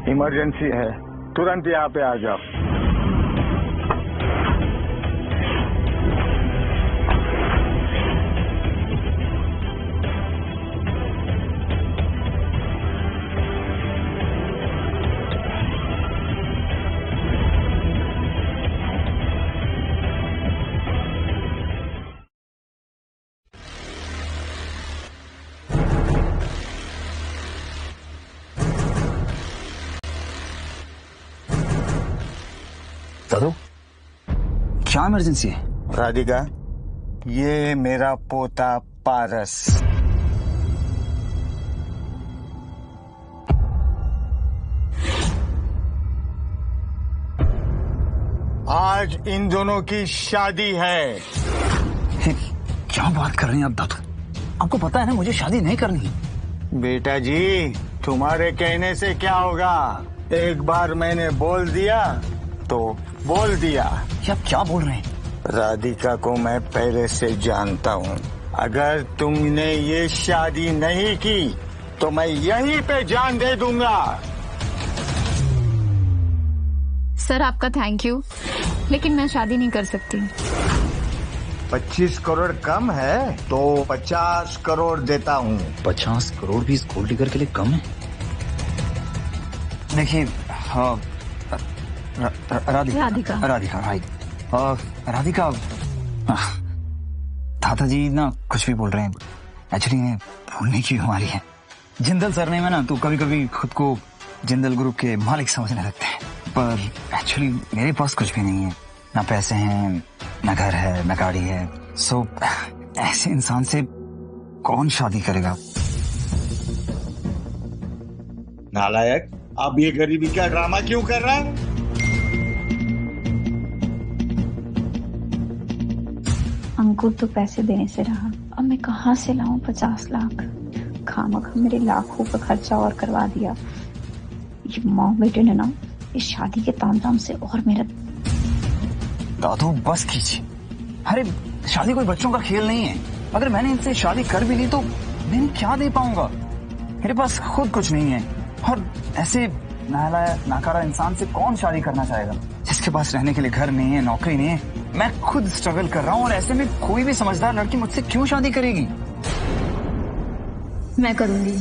Emergency है, तुरंत यहाँ पे आ जाओ। दादू, क्या इमरजेंसी है? राधिका, ये मेरा पोता पारस। आज इन दोनों की शादी है। क्या बात कर रहे हैं आप दादू? आपको पता है ना मुझे शादी नहीं करनी। बेटा जी, तुम्हारे कहने से क्या होगा? एक बार मैंने बोल दिया तो बोल दिया। ये आप क्या बोल रहे हैं? राधिका को मैं पहले से जानता हूँ। अगर तुमने ये शादी नहीं की तो मैं यहीं पे जान दे दूंगा। सर आपका थैंक यू, लेकिन मैं शादी नहीं कर सकती। 25 करोड़ कम है तो 50 करोड़ देता हूँ। 50 करोड़ भी इस गोल्ड डिगर के लिए कम है? देखिए, हाँ, राधिका राइट। राधिका, दादाजी ना कुछ भी बोल रहे हैं। एक्चुअली मैं भूलने की बीमारी है। जिंदल सरनेम है ना, तो कभी कभी खुद को जिंदल ग्रुप के मालिक समझने लगते हैं, पर एक्चुअली मेरे पास कुछ भी नहीं है। ना पैसे हैं, ना घर है, ना गाड़ी है। सो ऐसे इंसान से कौन शादी करेगा? नालायक, अब ये गरीबी का ड्रामा क्यों कर रहा है? अंकुर तो पैसे देने से रहा, अब मैं कहाँ से लाऊं 50 लाख? खामखा मेरे लाखों का खर्चा और करवा दिया। ये माँ बेटे ने ना इस शादी के तामझाम से और मेरा। दादू बस कीजिए। अरे शादी कोई बच्चों का खेल नहीं है। अगर मैंने इनसे शादी कर भी ली तो मैं क्या दे पाऊंगा? मेरे पास खुद कुछ नहीं है, और ऐसे नालायक नाकारा इंसान से कौन शादी करना चाहेगा जिसके पास रहने के लिए घर नहीं है, नौकरी नहीं है। मैं खुद स्ट्रगल कर रहा हूँ, और ऐसे में कोई भी समझदार लड़की मुझसे क्यों शादी करेगी? मैं करूंगी।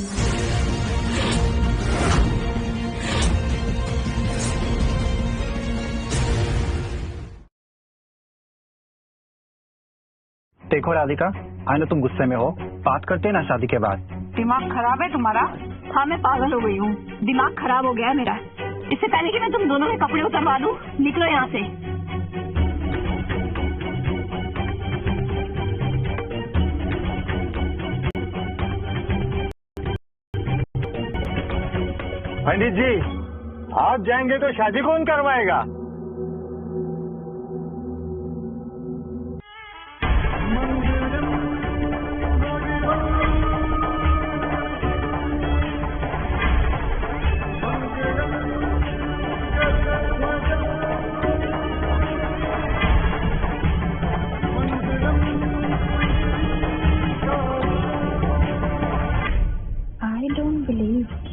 देखो राधिका, आई नो तुम गुस्से में हो, बात करते हैं ना शादी के बाद। दिमाग खराब है तुम्हारा? हाँ, मैं पागल हो गई हूँ। दिमाग खराब हो गया है मेरा। इससे पहले कि मैं तुम दोनों के कपड़े उतरवा दूँ, निकलो यहाँ से। पंडित जी, आप जाएंगे तो शादी कौन करवाएगा?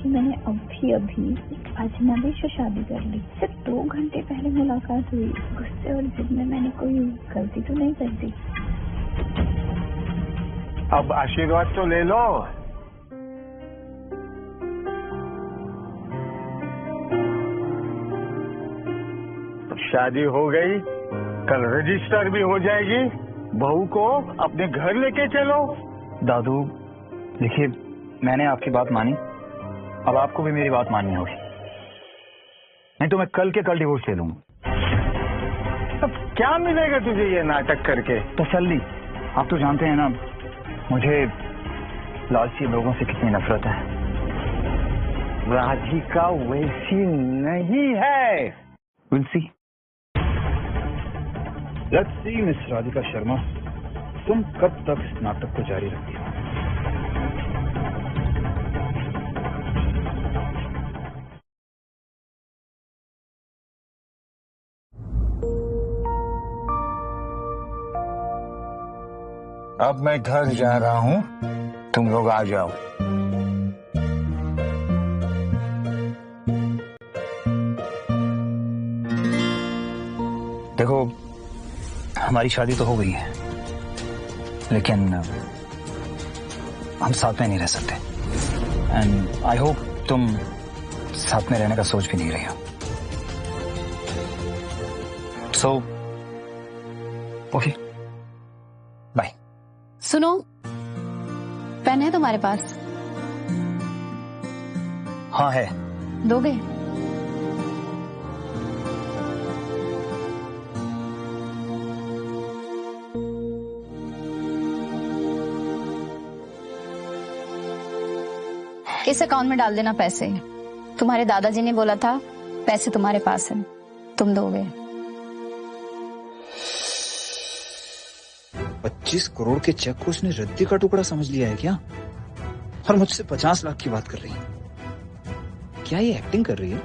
मैंने अभी एक अजनबी से शादी कर ली। सिर्फ 2 घंटे पहले मुलाकात हुई। गुस्से और जिद में मैंने कोई गलती तो नहीं कर दी। अब आशीर्वाद तो ले लो। शादी हो गई, कल रजिस्टर भी हो जाएगी। बहू को अपने घर लेके चलो। दादू देखिए, मैंने आपकी बात मानी, अब आपको भी मेरी बात माननी होगी, नहीं तो मैं कल के कल डिवोर्स ले लूंगा। अब क्या मिलेगा तुझे ये नाटक करके? तसल्ली। आप तो जानते हैं ना मुझे लालची लोगों से कितनी नफरत है। राधिका वैसी नहीं है। Will see. Let's see miss Radhika Sharma, तुम कब तक इस नाटक को जारी रखती हो? अब मैं घर जा रहा हूँ, तुम लोग आ जाओ। देखो, हमारी शादी तो हो गई है, लेकिन हम साथ में नहीं रह सकते। एंड आई होप तुम साथ में रहने का सोच भी नहीं रही हो। So okay, bye. सुनो, पेन है तुम्हारे पास? हाँ है। दोगे? इस अकाउंट में डाल देना पैसे। तुम्हारे दादाजी ने बोला था पैसे तुम्हारे पास हैं, तुम दोगे। 25 करोड़ के चेक को उसने रद्दी का टुकड़ा समझ लिया है क्या? और मुझसे 50 लाख की बात कर रही है। क्या ये एक्टिंग कर रही है?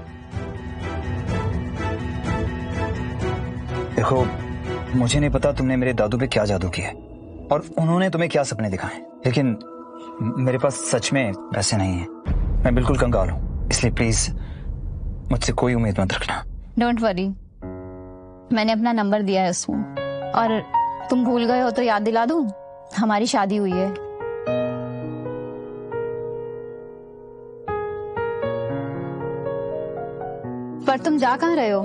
देखो, मुझे नहीं पता तुमने मेरे दादू पे क्या जादू किया है और उन्होंने तुम्हें क्या सपने दिखाए, लेकिन मेरे पास सच में पैसे नहीं है। मैं बिल्कुल कंगाल हूं, इसलिए प्लीज मुझसे कोई उम्मीद मत रखना। डोंट वरी, मैंने अपना नंबर दिया है उसमें। और तुम भूल गए हो तो याद दिला दूं, हमारी शादी हुई है। पर तुम जा कहाँ रहे हो?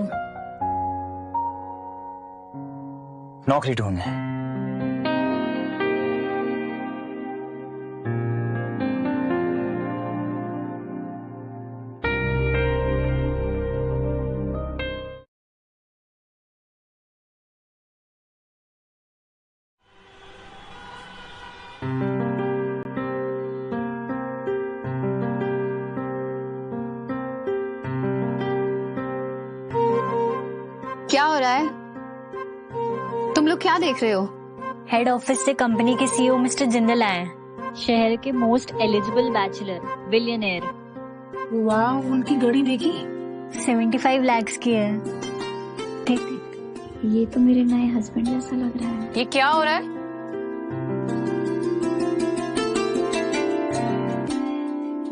नौकरी ढूंढने। क्या हो रहा है? तुम लोग क्या देख रहे हो? हेड ऑफिस से कंपनी के सीईओ मिस्टर जिंदल आए हैं। शहर के मोस्ट एलिजिबल बैचलर, बिलियनियर। वाह, उनकी घड़ी देखी? 75 लाख की है। देख, ये तो मेरे नए हस्बैंड जैसा लग रहा है। ये क्या हो रहा है?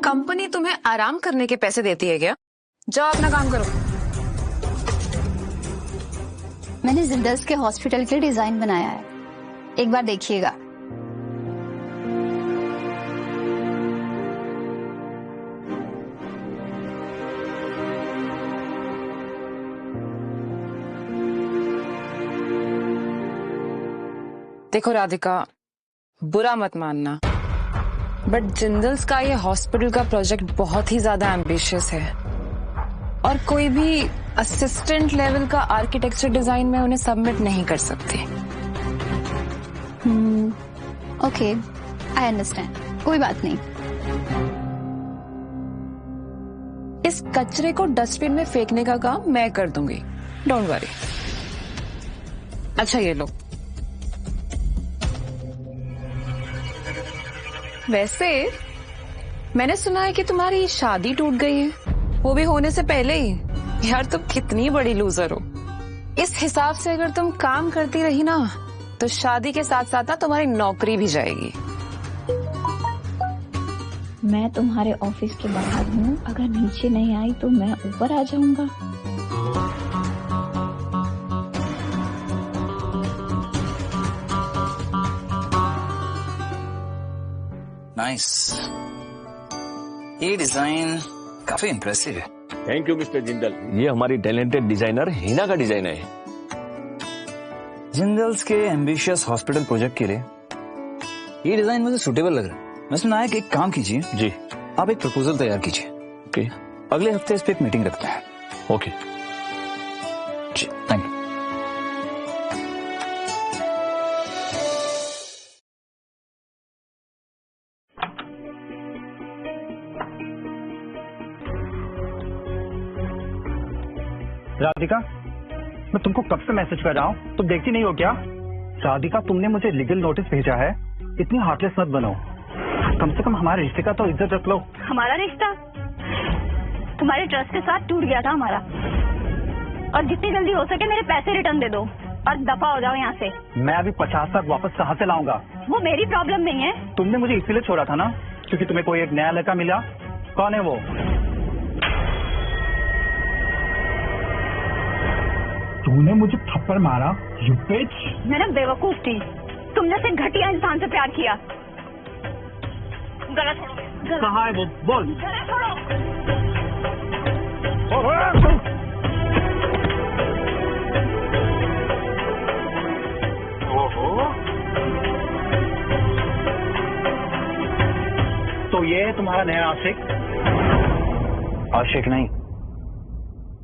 कंपनी तुम्हें आराम करने के पैसे देती है क्या? जाओ अपना काम करो। मैंने जिंदल्स के हॉस्पिटल के लिए डिजाइन बनाया है, एक बार देखिएगा। देखो राधिका, बुरा मत मानना, बट जिंदल्स का ये हॉस्पिटल का प्रोजेक्ट बहुत ही ज्यादा एम्बिशियस है और कोई भी असिस्टेंट लेवल का आर्किटेक्चर डिजाइन में उन्हें सबमिट नहीं कर सकती। ओके, आई अंडरस्टैंड, कोई बात नहीं। इस कचरे को डस्टबिन में फेंकने का काम मैं कर दूंगी, डोंट वरी। अच्छा ये लो। वैसे मैंने सुना है कि तुम्हारी शादी टूट गई है, वो भी होने से पहले ही। यार तुम कितनी बड़ी लूजर हो। इस हिसाब से अगर तुम काम करती रही ना तो शादी के साथ साथ ना तुम्हारी नौकरी भी जाएगी। मैं तुम्हारे ऑफिस के बाहर हूँ, अगर नीचे नहीं आई तो मैं ऊपर आ जाऊंगा। नाइस, ये डिजाइन काफी इम्प्रेसिव है। Thank you mister Jindal. ये हमारी टैलेंटेड डिजाइनर हिना का डिजाइन है। जिंदल्स के एम्बिशियस हॉस्पिटल प्रोजेक्ट के लिए ये डिजाइन मुझे सुटेबल लग रहा है। मैं सुना है कि एक काम कीजिए जी, आप एक प्रपोजल तैयार कीजिए। ओके, अगले हफ्ते इस पे एक मीटिंग रखते हैं। ओके जी, थैंक यू। राधिका, मैं तुमको कब से मैसेज कर रहा हूँ, तुम देखती नहीं हो क्या? राधिका, तुमने मुझे लीगल नोटिस भेजा है, इतनी हार्टलेस मत बनो। कम से कम हमारे रिश्ते का तो इज्जत रख लो। हमारा रिश्ता तुम्हारे ट्रस्ट के साथ टूट गया था हमारा, और जितनी जल्दी हो सके मेरे पैसे रिटर्न दे दो और दफा हो जाओ यहाँ से। मैं अभी 50 लाख वापस कहाँ से लाऊंगा? वो मेरी प्रॉब्लम नहीं है। तुमने मुझे इसीलिए छोड़ा था ना क्योंकि तुम्हें कोई एक नया लड़का मिला। कौन है वो? तूने मुझे थप्पड़ मारा, यू बिच। मैं ना बेवकूफ थी, तुमने से घटिया इंसान से प्यार किया। गला छोड़ो। कहाँ है वो, बोल। गला छोड़ो। तो ये है तुम्हारा नया आशिक? आशिक नहीं,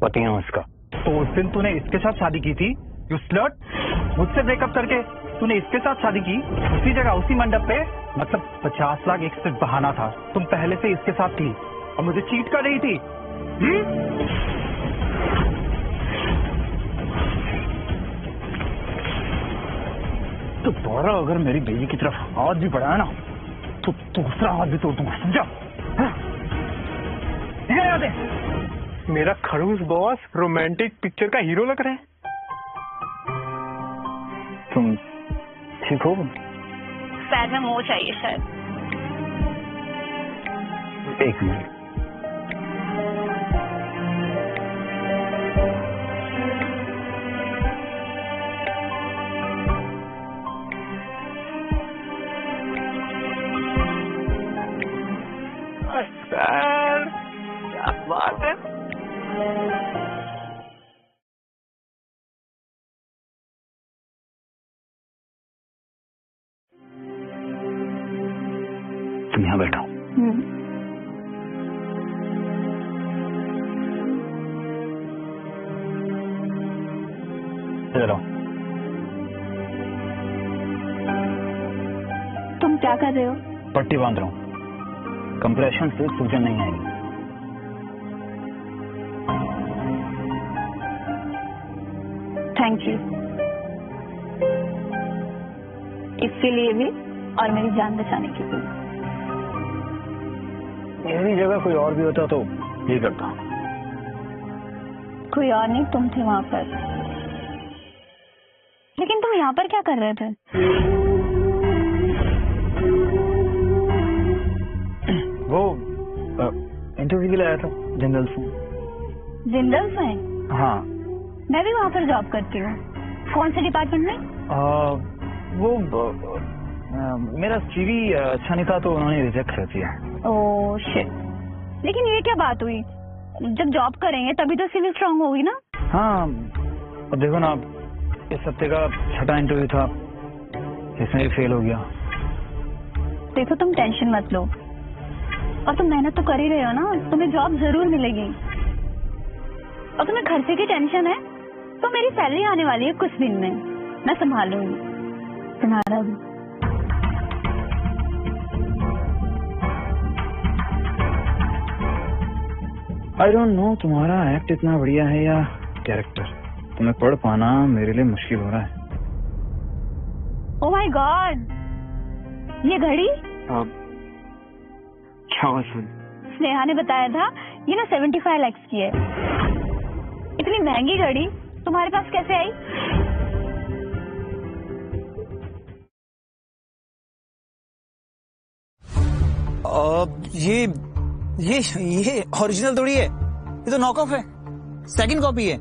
पति हूँ उसका। तो उस दिन तूने इसके साथ शादी की थी, यू स्लट। मुझसे ब्रेकअप करके तूने इसके साथ शादी की, उसी जगह उसी मंडप पे। मतलब 50 लाख एक सिर्फ बहाना था, तुम पहले से इसके साथ थी और मुझे चीट कर रही थी। तो दोबारा अगर मेरी बेबी की तरफ हाथ भी बढ़ाया ना, तो दूसरा हाथ भी तोड़ दूंगा, समझा? याद है? मेरा खड़ूस बॉस रोमांटिक पिक्चर का हीरो लग रहा है। तुम ठीक हो? पैर में मोच चाहिए शायद। एक मिनट। क्या बात है। तुम यहाँ बैठो। इधर आओ। तुम क्या कर रहे हो? पट्टी बांध रहा हूँ, कंप्रेशन से सूजन नहीं आएगी। Thank you. इसके लिए भी और मेरी जान बचाने के लिए। मेरी जगह कोई और भी होता तो ये करता। कोई और नहीं, तुम थे वहां पर। लेकिन तुम यहाँ पर क्या कर रहे थे? वो इंटरव्यू के लिए आया था जिंदल से। जिंदल में? हाँ। मैं भी वहाँ पर जॉब करती हूँ। कौन से डिपार्टमेंट में? मेरा सीवी अच्छा नहीं था तो उन्होंने रिजेक्ट कर दिया। Oh shit. लेकिन ये क्या बात हुई? जब जॉब करेंगे तभी तो सीवी स्ट्रांग होगी ना? हाँ, अब देखो ना, इस हफ्ते का 6वां इंटरव्यू था, इसमें भी फेल हो गया। देखो तुम टेंशन मत लो, और तुम मेहनत तो कर ही रहे हो ना, तुम्हें जॉब जरूर मिलेगी। और तुम्हें खर्चे की टेंशन है तो मेरी सैलरी आने वाली है कुछ दिन में, मैं संभालूंगी तुम्हारा भी। आई डोंट नो तुम्हारा एक्ट इतना बढ़िया है या कैरेक्टर, तुम्हें पढ़ पाना मेरे लिए मुश्किल हो रहा है। ओह माय गॉड, ये घड़ी क्या हुआ? स्नेहा ने बताया था ये ना 75 लाख की है। इतनी महंगी घड़ी तुम्हारे पास कैसे आई? ये ओरिजिनल थोड़ी है, ये तो नॉक ऑफ है, सेकंड कॉपी है,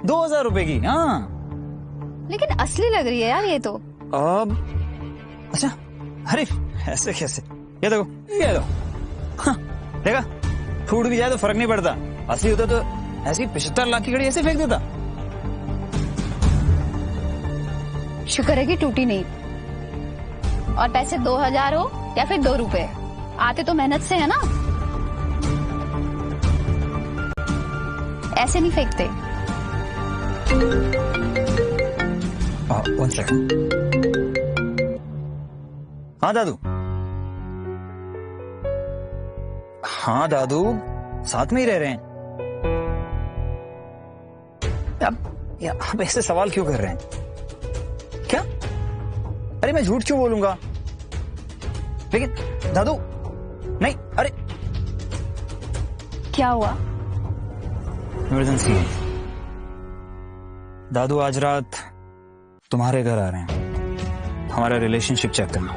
2000 रुपए की। हाँ, लेकिन असली लग रही है यार ये तो। अच्छा, अरे ऐसे कैसे? ये देखो, ये दो। हाँ, देखा, टूट भी जाए तो फर्क नहीं पड़ता। असली होता तो ऐसी 75 लाख की घड़ी ऐसे फेंक देता। शुक्र है कि टूटी नहीं। और पैसे 2000 हो या फिर 2 रुपए, आते तो मेहनत से है ना, ऐसे नहीं फेंकते। One second. हाँ दादू, हाँ दादू, साथ में ही रह रहे हैं। अब ऐसे सवाल क्यों कर रहे हैं? क्या? अरे मैं झूठ क्यों बोलूंगा? लेकिन दादू, नहीं, अरे क्या हुआ? इमरजेंसी है दादू, आज रात तुम्हारे घर आ रहे हैं, हमारा रिलेशनशिप चेक करना।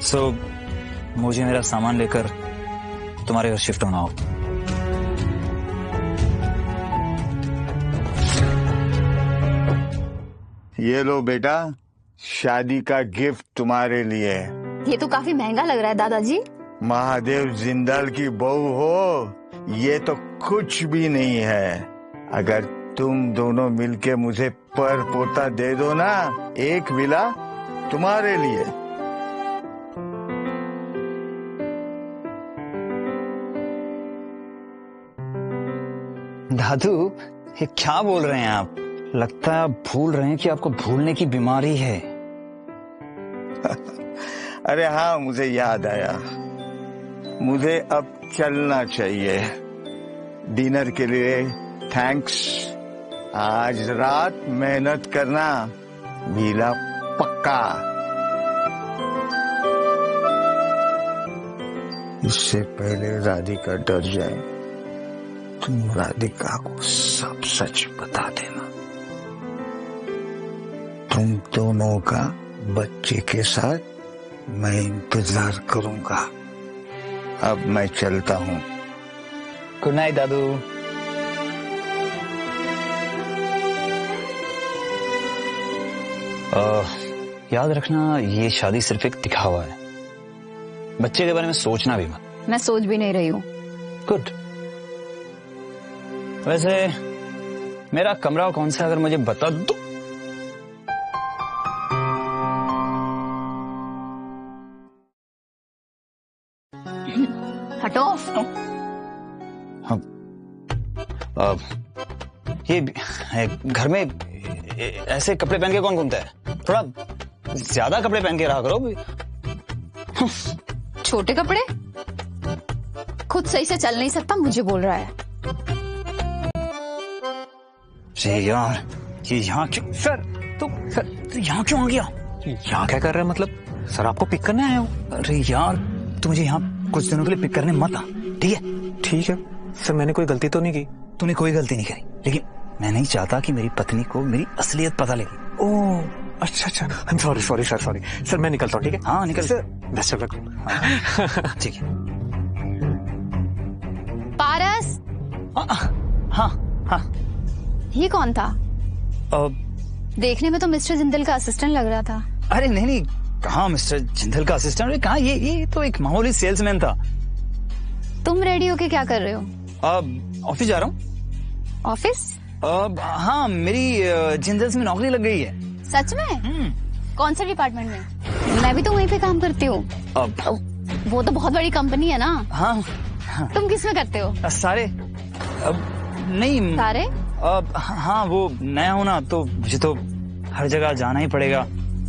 सो मुझे मेरा सामान लेकर तुम्हारे घर शिफ्ट होना हो। ये लो बेटा, शादी का गिफ्ट तुम्हारे लिए। ये तो काफी महंगा लग रहा है दादाजी। महादेव जिंदाल की बहू हो, ये तो कुछ भी नहीं है। अगर तुम दोनों मिलके मुझे पर पोता दे दो ना, एक विला तुम्हारे लिए। दादू, ये क्या बोल रहे हैं आप? लगता है आप भूल रहे हैं कि आपको भूलने की बीमारी है। अरे हाँ, मुझे याद आया। मुझे अब चलना चाहिए। डिनर के लिए थैंक्स। आज रात मेहनत करना, विला पक्का। इससे पहले राधिका डर जाए, तुम राधिका को सब सच बता देना। तुम दोनों का बच्चे के साथ मैं इंतजार करूंगा। अब मैं चलता हूँ। गुड नाइट दादू। याद रखना, ये शादी सिर्फ एक दिखावा है। बच्चे के बारे में सोचना भी मत। मैं सोच भी नहीं रही हूँ। गुड। वैसे मेरा कमरा कौन सा, अगर मुझे बता दो। हटो। ये घर में ऐसे कपड़े पहन के कौन घूमता है? थोड़ा ज्यादा कपड़े पहन के रहा करो। छोटे कपड़े? खुद सही से चल नहीं सकता, मुझे बोल रहा है। यार, ये यहाँ क्यों? सर तो यहाँ क्यों आ गया? यहाँ क्या कर रहे हैं? मतलब सर आपको पिक करने आया हूँ। अरे यार, तू मुझे यहाँ कुछ दिनों के लिए पिक करने मत आ, ठीक है? ठीक है सर, मैंने कोई गलती तो नहीं की। तूने कोई गलती नहीं करी, लेकिन मैं नहीं चाहता कि मेरी पत्नी को मेरी असलियत पता लगे। ओह अच्छा, आई एम सॉरी सर, मैं निकलता हूँ। ठीक है? हाँ निकल सर। Best of luck. ठीक है। पारस। हाँ। ये कौन था? देखने में तो मिस्टर जिंदल का असिस्टेंट लग रहा था। अरे नहीं, कहाँ मिस्टर जिंदल का असिस्टेंट? कहाँ, ये तो एक मामूली सेल्समैन था। तुम रेडी होके क्या कर रहे हो? ऑफिस जा रहा हूँ। ऑफिस? हाँ, मेरी जिंदल्स में नौकरी लग गई है। सच में? कौन से डिपार्टमेंट में? मैं भी तो वहीं पे काम करती हूँ। वो तो बहुत बड़ी कंपनी है ना। हाँ। तुम किस में करते हो? सारे? नहीं। सारे? हाँ, वो नया हूँ ना, तो मुझे तो हर जगह जाना ही पड़ेगा।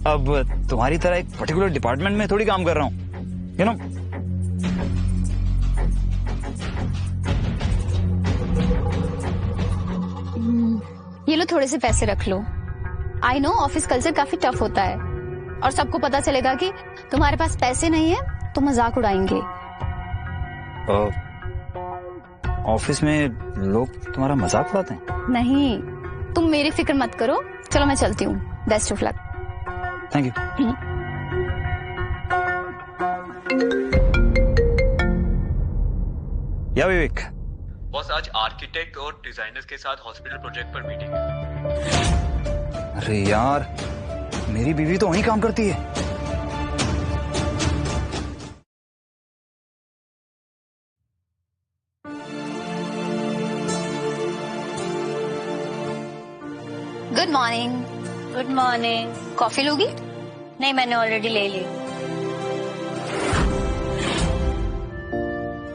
अब तुम्हारी तरह एक पर्टिकुलर डिपार्टमेंट में थोड़ी काम कर रहा हूँ, यू नो। ये लो, थोड़े से पैसे रख लो। आई नो ऑफिस कल्चर काफी टफ होता है, और सबको पता चलेगा कि तुम्हारे पास पैसे नहीं है तो मजाक उड़ाएंगे। ऑफिस में लोग तुम्हारा मजाक उड़ाते हैं? नहीं, तुम मेरी फिक्र मत करो। चलो मैं चलती हूँ। Best of luck. Thank you. या विवेक? बॉस, आज आर्किटेक्ट और डिजाइनर्स के साथ हॉस्पिटल प्रोजेक्ट पर मीटिंग है। अरे यार, मेरी बीवी तो वहीं काम करती है। Good morning. Good morning. Coffee लोगी? नहीं, मैंने ऑलरेडी ले ली।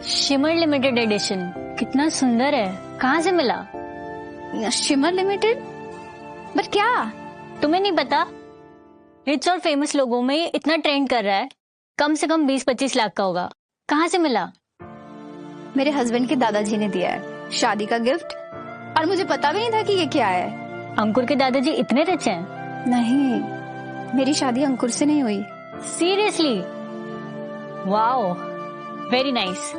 शिमर लिमिटेड एडिशन, कितना सुंदर है। कहाँ से मिला? Shimmer limited? बट क्या? तुम्हें नहीं पता? रिच और फेमस लोगों में ये इतना ट्रेंड कर रहा है, कम से कम 20-25 लाख का होगा। कहाँ से मिला? मेरे हस्बैंड के दादाजी ने दिया है, शादी का गिफ्ट, और मुझे पता भी नहीं था कि ये क्या है। अंकुर के दादाजी इतने रिच हैं? नहीं, मेरी शादी अंकुर से नहीं हुई। सीरियसली? Wow, very nice.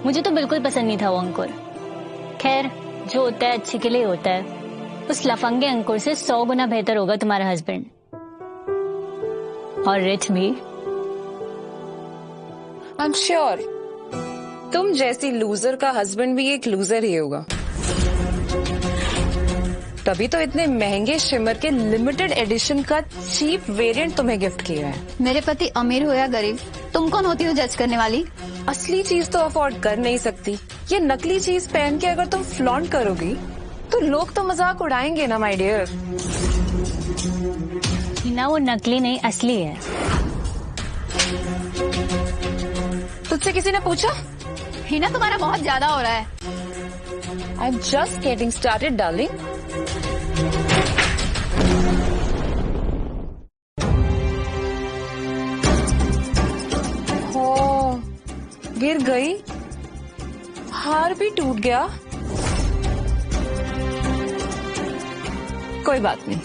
मुझे तो बिल्कुल पसंद नहीं था वो अंकुर। खैर, जो होता है अच्छे के लिए होता है। उस लफंगे अंकुर से 100 गुना बेहतर होगा तुम्हारा हस्बैंड, और रिच भी। आई एम श्योर तुम जैसी लूजर का हस्बैंड भी एक लूजर ही होगा। तभी तो इतने महंगे शिमर के लिमिटेड एडिशन का चीप वेरिएंट तुम्हें गिफ्ट किया है। मेरे पति अमीर हो या गरीब, तुम कौन होती हो जज करने वाली? असली चीज तो अफोर्ड कर नहीं सकती, ये नकली चीज पहन के अगर तुम फ्लॉन्ट करोगी तो लोग तो मजाक उड़ाएंगे ना माय डियर। हिना वो नकली नहीं असली है। तुझसे किसी ने पूछा? हिना तुम्हारा बहुत ज्यादा हो रहा है। I am just getting started darling. हो, गिर गई, हार भी टूट गया। कोई बात नहीं,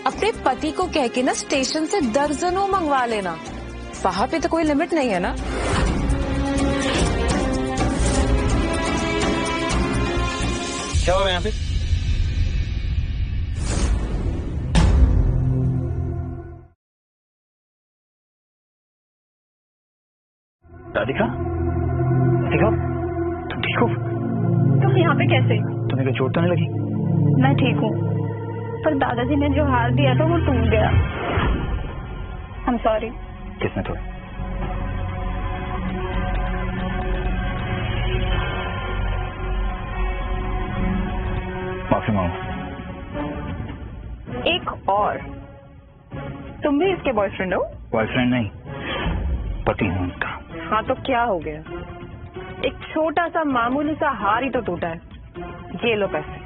अपने पति को कह के ना स्टेशन से दर्जनों मंगवा लेना, वहां पे तो कोई लिमिट नहीं है ना। क्या हो रहा है यहाँ पे? राधिका, राधिका, तुम ठीक हो? तुम यहाँ पे कैसे? तुम्हें कोई चोट तो नहीं लगी? मैं ठीक हूँ, पर दादाजी ने जो हार दिया था वो टूट गया। I'm sorry। किसने तोड़ा? माफी मांगो। एक और, तुम भी इसके बॉयफ्रेंड हो? बॉयफ्रेंड नहीं, पति हूँ उनका। हाँ तो क्या हो गया? एक छोटा सा मामूली सा हार ही तो टूटा है। ये लो पैसे।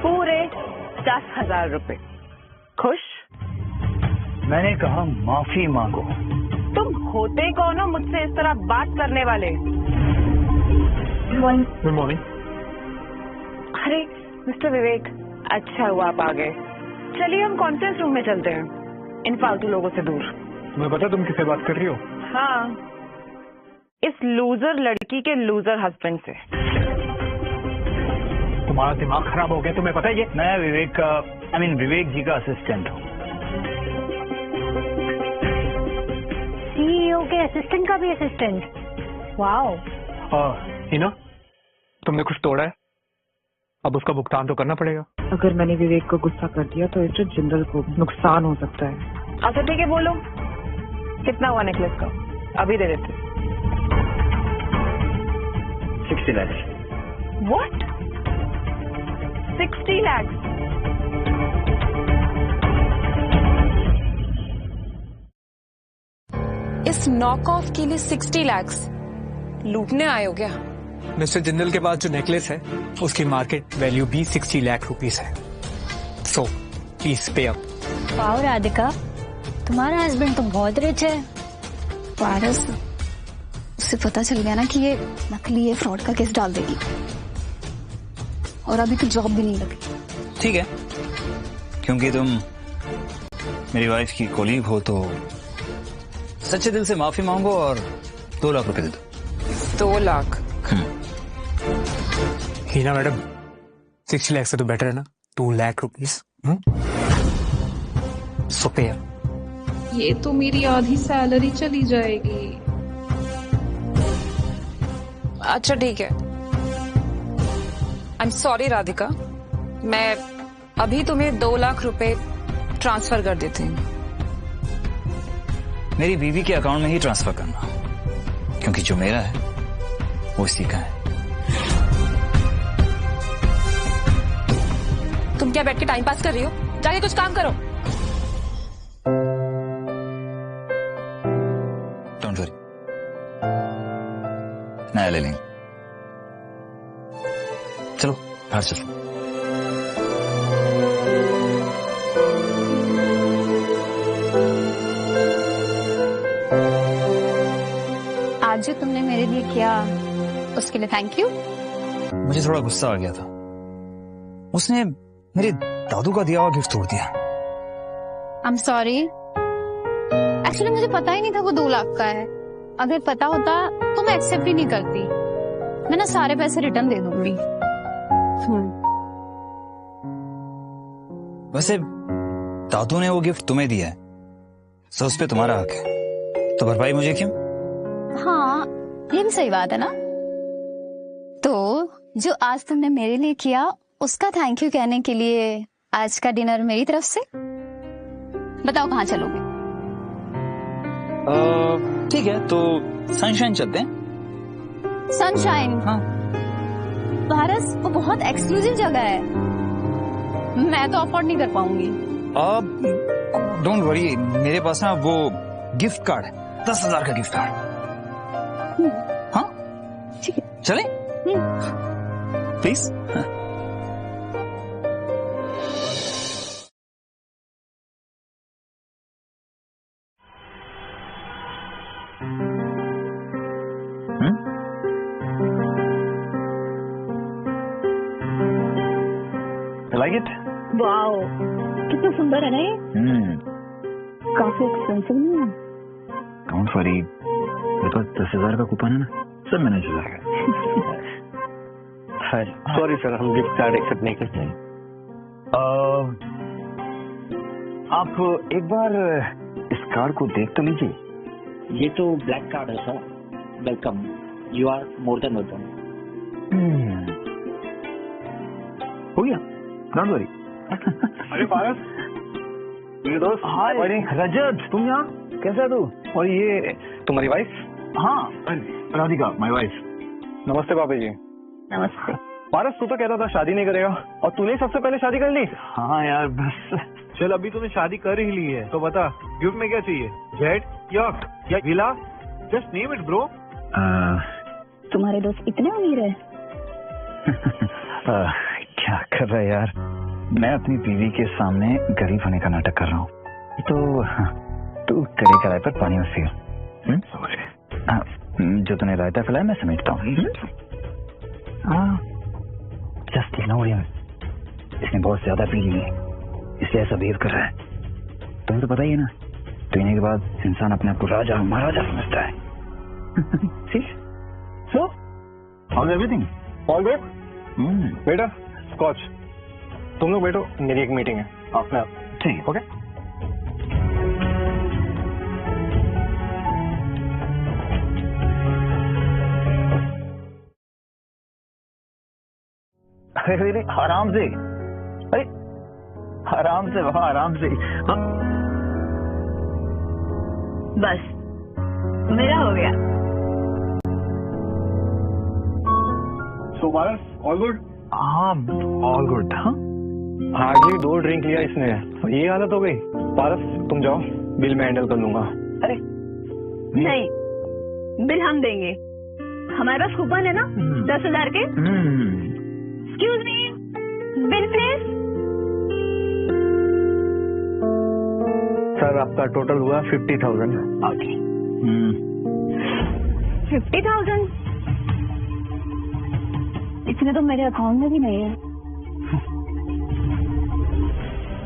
पूरे 10,000 रुपए। खुश? मैंने कहा माफी मांगो। तुम होते कौन हो मुझसे इस तरह बात करने वाले? Good morning. अरे मिस्टर विवेक, अच्छा हुआ आप आ गए। चलिए हम कॉन्फ्रेंस रूम में चलते हैं, इन फालतू लोगों से दूर। तुम्हें पता तुम किससे बात कर रही हो? हाँ, इस लूजर लड़की के लूजर हस्बैंड से। तुम्हारा दिमाग खराब हो गया, तुम्हें पता है ये? मैं विवेक का विवेक जी का असिस्टेंट हूँ। सीईओ के असिस्टेंट का भी असिस्टेंट? वाओ। हिना, तुमने कुछ तोड़ा है, अब उसका भुगतान तो करना पड़ेगा। अगर मैंने विवेक को गुस्सा कर दिया तो इससे जिंदल को नुकसान हो सकता है। अच्छा ठीक है, बोलो कितना हुआ नेकलेस का? अभी दे देते। 60 लाख। What? 60 लाख? इस नॉक ऑफ के लिए 60 लाख लूटने आए हो क्या? मिस्टर जिंदल के पास जो नेकलेस है उसकी मार्केट वैल्यू भी 60 लाख रुपीस है। So please pay up. Wow Radhika, तुम्हारा हस्बैंड तो बहुत रिच है। पारस, उसे पता चल गया ना कि ये नकली है, फ्रॉड का केस डाल देगी। और अभी तो जॉब भी नहीं लगी। ठीक है, क्योंकि तुम मेरी वाइफ की कोलीग हो तो सच्चे दिल से माफी मांगो और 2 लाख रुपए दे दो। 2 लाख? हीना मैडम, 60 लाख से तो बेटर है ना 2 लाख रुपीस। सो पे अप। ये तो मेरी आधी सैलरी चली जाएगी। अच्छा ठीक है, आई एम सॉरी राधिका, मैं अभी तुम्हें 2 लाख रुपए ट्रांसफर कर देती हूँ। मेरी बीवी के अकाउंट में ही ट्रांसफर करना, क्योंकि जो मेरा है वो इसी का है। तुम क्या बैठ के टाइम पास कर रही हो? जाके कुछ काम करो। डोंट वरी, नया ले लेंगे। चलो बाहर चलो। आज जो तुमने मेरे लिए किया उसके लिए थैंक यू। मुझे थोड़ा गुस्सा आ गया था, उसने मेरे दादू का दिया हुआ गिफ्ट तोड़ दिया। आई एम सॉरी, एक्चुअली मुझे पता ही नहीं था वो 2 लाख का है। अगर पता होता तो मैं एक्सेप्ट ही नहीं करती। मैं ना सारे पैसे रिटर्न दे दूंगी। वैसे दादू ने वो गिफ्ट तुम्हें दिया है, सो उस पे तुम्हारा हक है, तो भरपाई मुझे क्यों? हाँ, ये भी सही बात है ना। तो जो आज तुमने मेरे लिए किया उसका थैंक यू कहने के लिए आज का डिनर मेरी तरफ से। बताओ कहाँ चलोगे? ठीक है, तो सनशाइन चलते हैं। सनशाइन? हाँ। पारस, वो बहुत एक्सक्लूसिव जगह है, मैं तो अफोर्ड नहीं कर पाऊंगी। डोंट वरी, मेरे पास ना वो गिफ्ट कार्ड है, 10,000 का गिफ्ट कार्ड। हाँ ठीक है, चले प्लीज। Like it? वाओ, कितना सुंदर है ना ये। काफी एक्सपेंसिव नहीं है? डोंट वरी, मेरे पास 10,000 का कूपन है ना, सब मैनेज हो जाएगा। सॉरी सर, हम गिफ्ट कार्ड एक्सेप्ट नहीं करते हैं। आप एक बार इस कार्ड को देख तो लीजिए। ये तो ब्लैक कार्ड है sir. Welcome, you are more than welcome. हो गया, डोंट वरी। अरे पारस, मेरे दोस्त। हाय रजत, तुम यहाँ कैसा है तू? और ये तुम्हारी वाइफ? हाँ, राधिका, माय वाइफ। नमस्ते पापा जी। नमस्ते। पारस, तू तो कहता था शादी नहीं करेगा, और तूने सबसे पहले शादी कर ली। हाँ यार, बस चल, अभी तूने शादी कर ही ली है तो बता, गिफ्ट में क्या चाहिए? जेट, यॉट या villa? Just name it bro. तुम्हारे दोस्त इतने अमीर है? क्या कर रहा है यार, मैं अपनी बीवी के सामने गरीब होने का नाटक कर रहा हूँ, तो तू कड़े कड़ाई पर पानी में फिर। जो तूने रायता फैलाया मैं समेटता हूँ। जस्ट इग्नोर हिम, इसने बहुत ज्यादा पी ली है, इसलिए ऐसा बिहेव कर रहा है। तुम्हें तो पता ही है ना, पीने के बाद इंसान अपने आप को राजा महाराजा समझता है। So, how's everything? All good? बेटा, स्कॉच। तुम लोग बैठो, मेरी एक मीटिंग है। आपने ठीक है, ओके? अरे आराम से, अरे आराम से बाबा, आराम से। हाँ। बस मेरा हो गया। So, पारस, all good? हाँ, ऑल गुड। हाँ, हार्डली 2 ड्रिंक लिया इसने, ये आदत हो गई। पारस, तुम जाओ, बिल मैं हैंडल कर लूंगा। अरे नहीं, बिल हम देंगे, हमारे पास कूपन है ना 10,000 के। Excuse me, bill please. Sir, आपका टोटल हुआ 50,000। ओके। 50,000? इतने तो मेरे अकाउंट में भी नहीं है।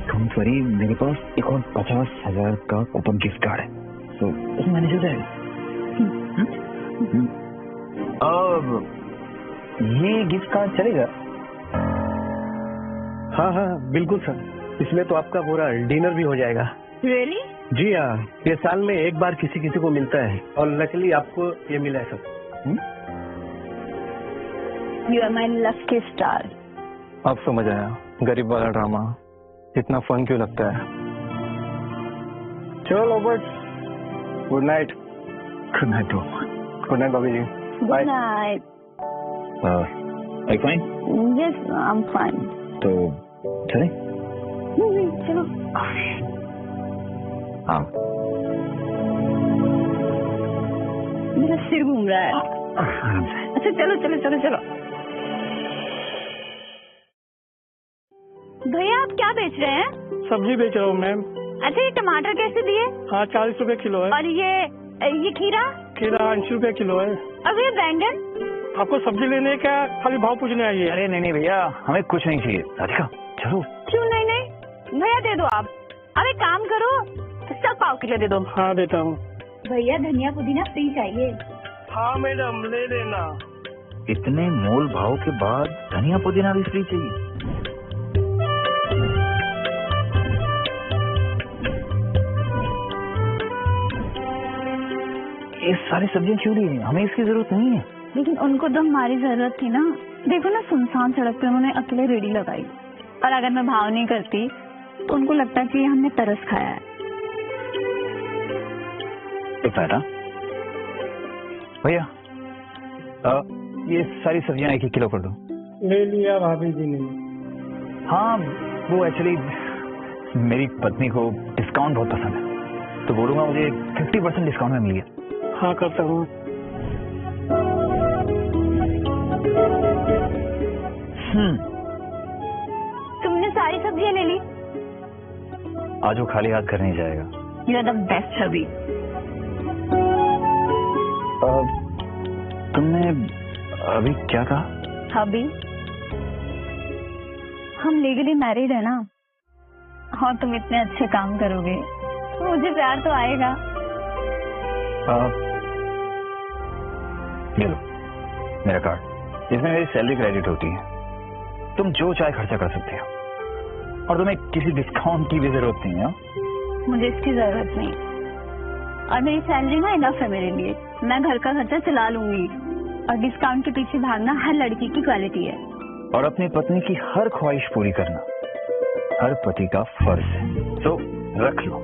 डोंट वरी, मेरे पास एक और 50,000 का कूपन गिफ्ट कार्ड है, तो उसमें मैनेज हो जाएगा। ये गिफ्ट कार्ड चलेगा? हाँ हाँ बिल्कुल सर, इसमें तो आपका पूरा डिनर भी हो जाएगा। रियली? जी हाँ, ये साल में एक बार किसी किसी को मिलता है, और लकीली आपको ये मिला है सब। You are my lucky star. अब समझ आया, गरीब वाला ड्रामा इतना फन क्यों लगता है। चलो Robert, good night. Good night bro. Good night Bobby ji. Good night. Are you fine? Yes, I'm fine. तो चले? चलो। हाँ। मेरा सिर घूम रहा है। आराम से। अच्छा चलो चलो चलो चलो। भैया आप क्या बेच रहे हैं? सब्जी बेच रहा हूँ मैम। अच्छा ये टमाटर कैसे दिए? हाँ 40 रुपए किलो है। और ये खीरा? खीरा 80 रुपए किलो है। और ये बैंगन? आपको सब्जी लेने का खाली भाव पूछने आई है? अरे नहीं भैया, हमें कुछ नहीं चाहिए। राधिका चलो। क्यों नहीं? भैया दे दो आप। अब एक काम करो, सब पाव किलो दे दो। हाँ देता हूँ। भैया धनिया पुदीना फ्री चाहिए। हाँ मैडम ले लेना। इतने मोल भाव के बाद धनिया पुदीना भी फ्री चाहिए? ये सारी सब्जियां क्यों ली? हमें इसकी जरूरत नहीं है। लेकिन उनको तो हमारी जरूरत थी ना। देखो ना, सुनसान सड़क पे उन्होंने अकेले रेडी लगाई, और अगर मैं भाव नहीं करती तो उनको लगता कि हमने तरस खाया है। एक फायदा भैया, ये सारी सब्जियां 1-1 किलो कर दो। ले लिया भाभी जी ने। हाँ, वो एक्चुअली मेरी पत्नी को डिस्काउंट बहुत पसंद है, तो बोलूंगा मुझे 50% डिस्काउंट में मिल गया। हाँ, करता हूँ। तुमने सारी सब्जियां ले ली? आज वो खाली हाथ घर नहीं जाएगा। यू आर द बेस्ट हबी। तुमने अभी क्या कहा? हबी, हम लीगली मैरिड है ना, और तुम इतने अच्छे काम करोगे तो मुझे प्यार तो आएगा। ये लो मेरा कार्ड, इसमें मेरी सैलरी क्रेडिट होती है। तुम जो चाहे खर्चा कर सकते हो, और तुम्हें किसी डिस्काउंट की भी जरूरत नहीं है। मुझे इसकी जरूरत नहीं, और मेरी सैलरी ना इनफ है मेरे लिए। मैं घर का खर्चा चला लूंगी, और डिस्काउंट के पीछे भागना हर लड़की की क्वालिटी है। और अपनी पत्नी की हर ख्वाहिश पूरी करना हर पति का फर्ज है, तो रख लो।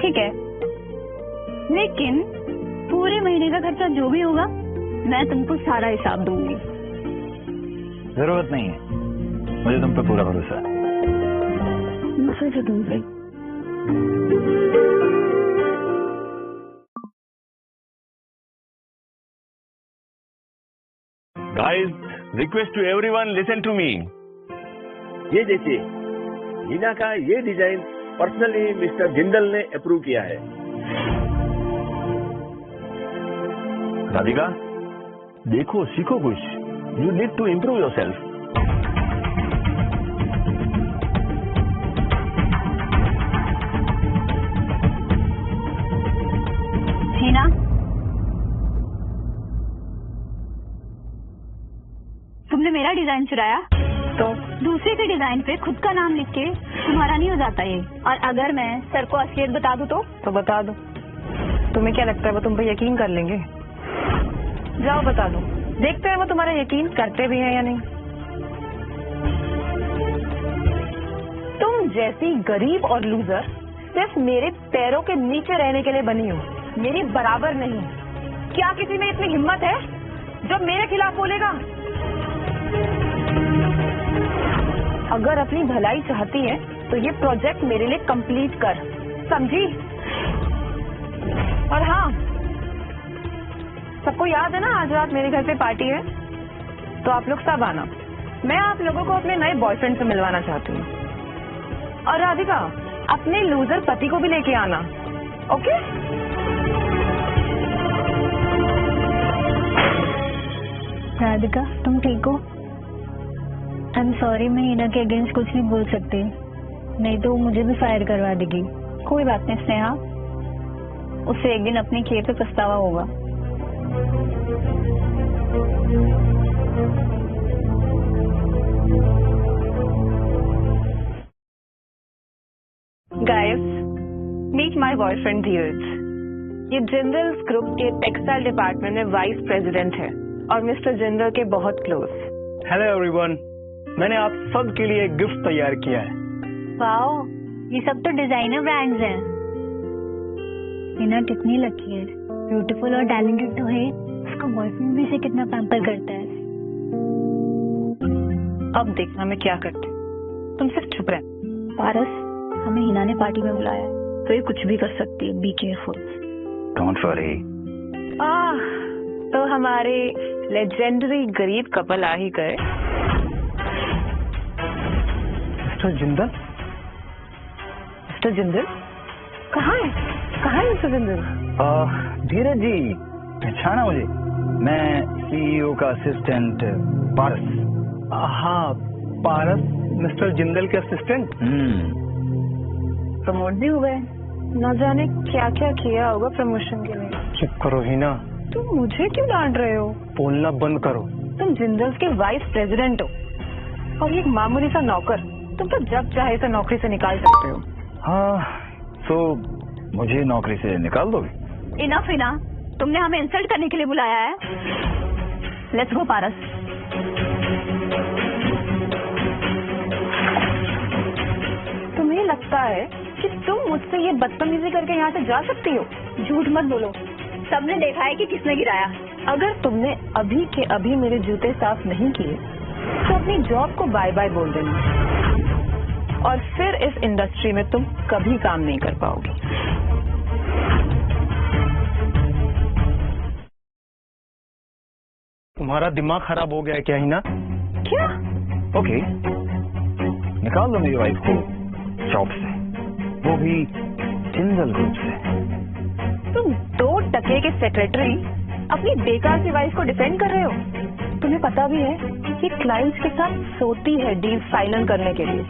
ठीक है, लेकिन पूरे महीने का खर्चा जो भी होगा मैं तुमको सारा हिसाब दूंगी। जरूरत नहीं है, मुझे तुम पे पूरा भरोसा है। मुझसे से तुम पे। Guys, request to everyone, listen to me. ये देखिए, हिना का ये डिजाइन पर्सनली मिस्टर जिंदल ने अप्रूव किया है। राधिका, देखो, सीखो कुछ। You need to improve yourself. Hina, तुमने मेरा डिजाइन चुराया तो दूसरे के डिजाइन पे खुद का नाम लिख के तुम्हारा नहीं हो जाता ये। और अगर मैं सर को असलियत बता दूं तो बता दो। तुम्हें क्या लगता है वो तुम पे यकीन कर लेंगे? जाओ बता दो, देखते हैं वो तुम्हारा यकीन करते भी हैं या नहीं। तुम जैसी गरीब और लूजर सिर्फ मेरे पैरों के नीचे रहने के लिए बनी हो, मेरी बराबर नहीं। क्या किसी में इतनी हिम्मत है जो मेरे खिलाफ बोलेगा? अगर अपनी भलाई चाहती है तो ये प्रोजेक्ट मेरे लिए कंप्लीट कर, समझी? और हाँ, सबको याद है ना आज रात मेरे घर पे पार्टी है, तो आप लोग सब आना। मैं आप लोगों को अपने नए बॉयफ्रेंड से मिलवाना चाहती हूँ। और राधिका, अपने लूजर पति को भी लेके आना, ओके? राधिका, तुम ठीक हो? आई एम सॉरी, मैं हिना के अगेंस्ट कुछ नहीं बोल सकती, नहीं तो वो मुझे भी फायर करवा देगी। कोई बात नहीं स्नेहा, उससे एक दिन अपने किए पे पछतावा होगा। गाइस, मीट माय बॉयफ्रेंड धीरज। ये जिंदल्स ग्रुप के टेक्सटाइल डिपार्टमेंट में वाइस प्रेसिडेंट है और मिस्टर जिंदल के बहुत क्लोज। हेलो एवरीवन, मैंने आप सब के लिए गिफ्ट तैयार किया है। वाओ, ये सब तो डिजाइनर ब्रांड्स हैं। हिना कितनी लकी है, ब्यूटीफुल और टैलेंटेड तो है, उसका बॉयफ्रेंड भी इसे कितना पैम्पर करता है। अब देखना मैं क्या करती, तुम सिर्फ चुप रह। पारस, हमें हिना ने पार्टी में बुलाया है, तो ये कुछ भी कर सकती है, बी केयरफुल। Don't worry. तो हमारे लेजेंडरी गरीब कपल आ ही गए। मिस्टर जिंदल? मिस्टर जिंदल कहाँ है? कहाँ है मिस्टर जिंदल? धीरज जी, पहचाना मुझे? मैं सीईओ का असिस्टेंट पारस। हाँ, पारस मिस्टर जिंदल के असिस्टेंट। प्रमोट भी हुए, न जाने क्या क्या किया होगा प्रमोशन के लिए। चुप करो हिना। तुम मुझे क्यों डांट रहे हो? बोलना बंद करो। तुम जिंदल्स के वाइस प्रेसिडेंट हो और एक मामूली सा नौकर, तुम तो जब चाहे इसे नौकरी से निकाल सकते हो। हाँ, तो मुझे नौकरी से निकाल दोगे? इनफ हिना, तुमने हमें इंसल्ट करने के लिए बुलाया है? लेट्स गो पारस। तुम्हें लगता है कि तुम मुझसे ये बदतमीजी करके यहाँ से जा सकती हो? झूठ मत बोलो, सबने देखा है कि किसने गिराया। अगर तुमने अभी के अभी मेरे जूते साफ नहीं किए तो अपनी जॉब को बाय बाय बोल देना, और फिर इस इंडस्ट्री में तुम कभी काम नहीं कर पाओगी। तुम्हारा दिमाग खराब हो गया है क्या हिना? क्या? ओके, निकाल दो मेरी वाइफ को जॉब से, वो भी जिंदल ग्रुप से। तुम 2 टके के सेक्रेटरी अपनी बेकार सी वाइफ को डिफेंड कर रहे हो? तुम्हें पता भी है कि क्लाइंट्स के साथ सोती है डील फाइनल करने के लिए।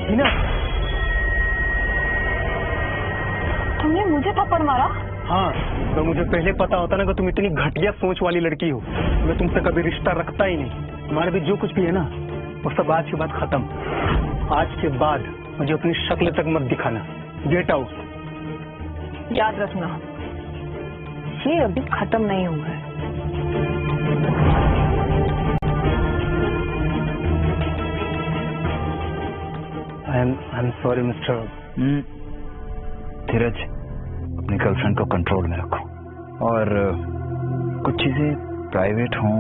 हिना, तुमने मुझे थप्पड़ मारा? हाँ, तो मुझे पहले पता होता ना कि तुम इतनी घटिया सोच वाली लड़की हो, मैं तुमसे कभी रिश्ता रखता ही नहीं। तुम्हारे भी जो कुछ भी है ना, वो सब आज के बाद खत्म। आज के बाद मुझे अपनी शक्ल तक मत दिखाना। Get out. याद रखना, ये अभी खत्म नहीं हुआ है। I am sorry mister. Dheeraj, अपनी गर्लफ्रेंड को कंट्रोल में रखो, और कुछ चीजें प्राइवेट हों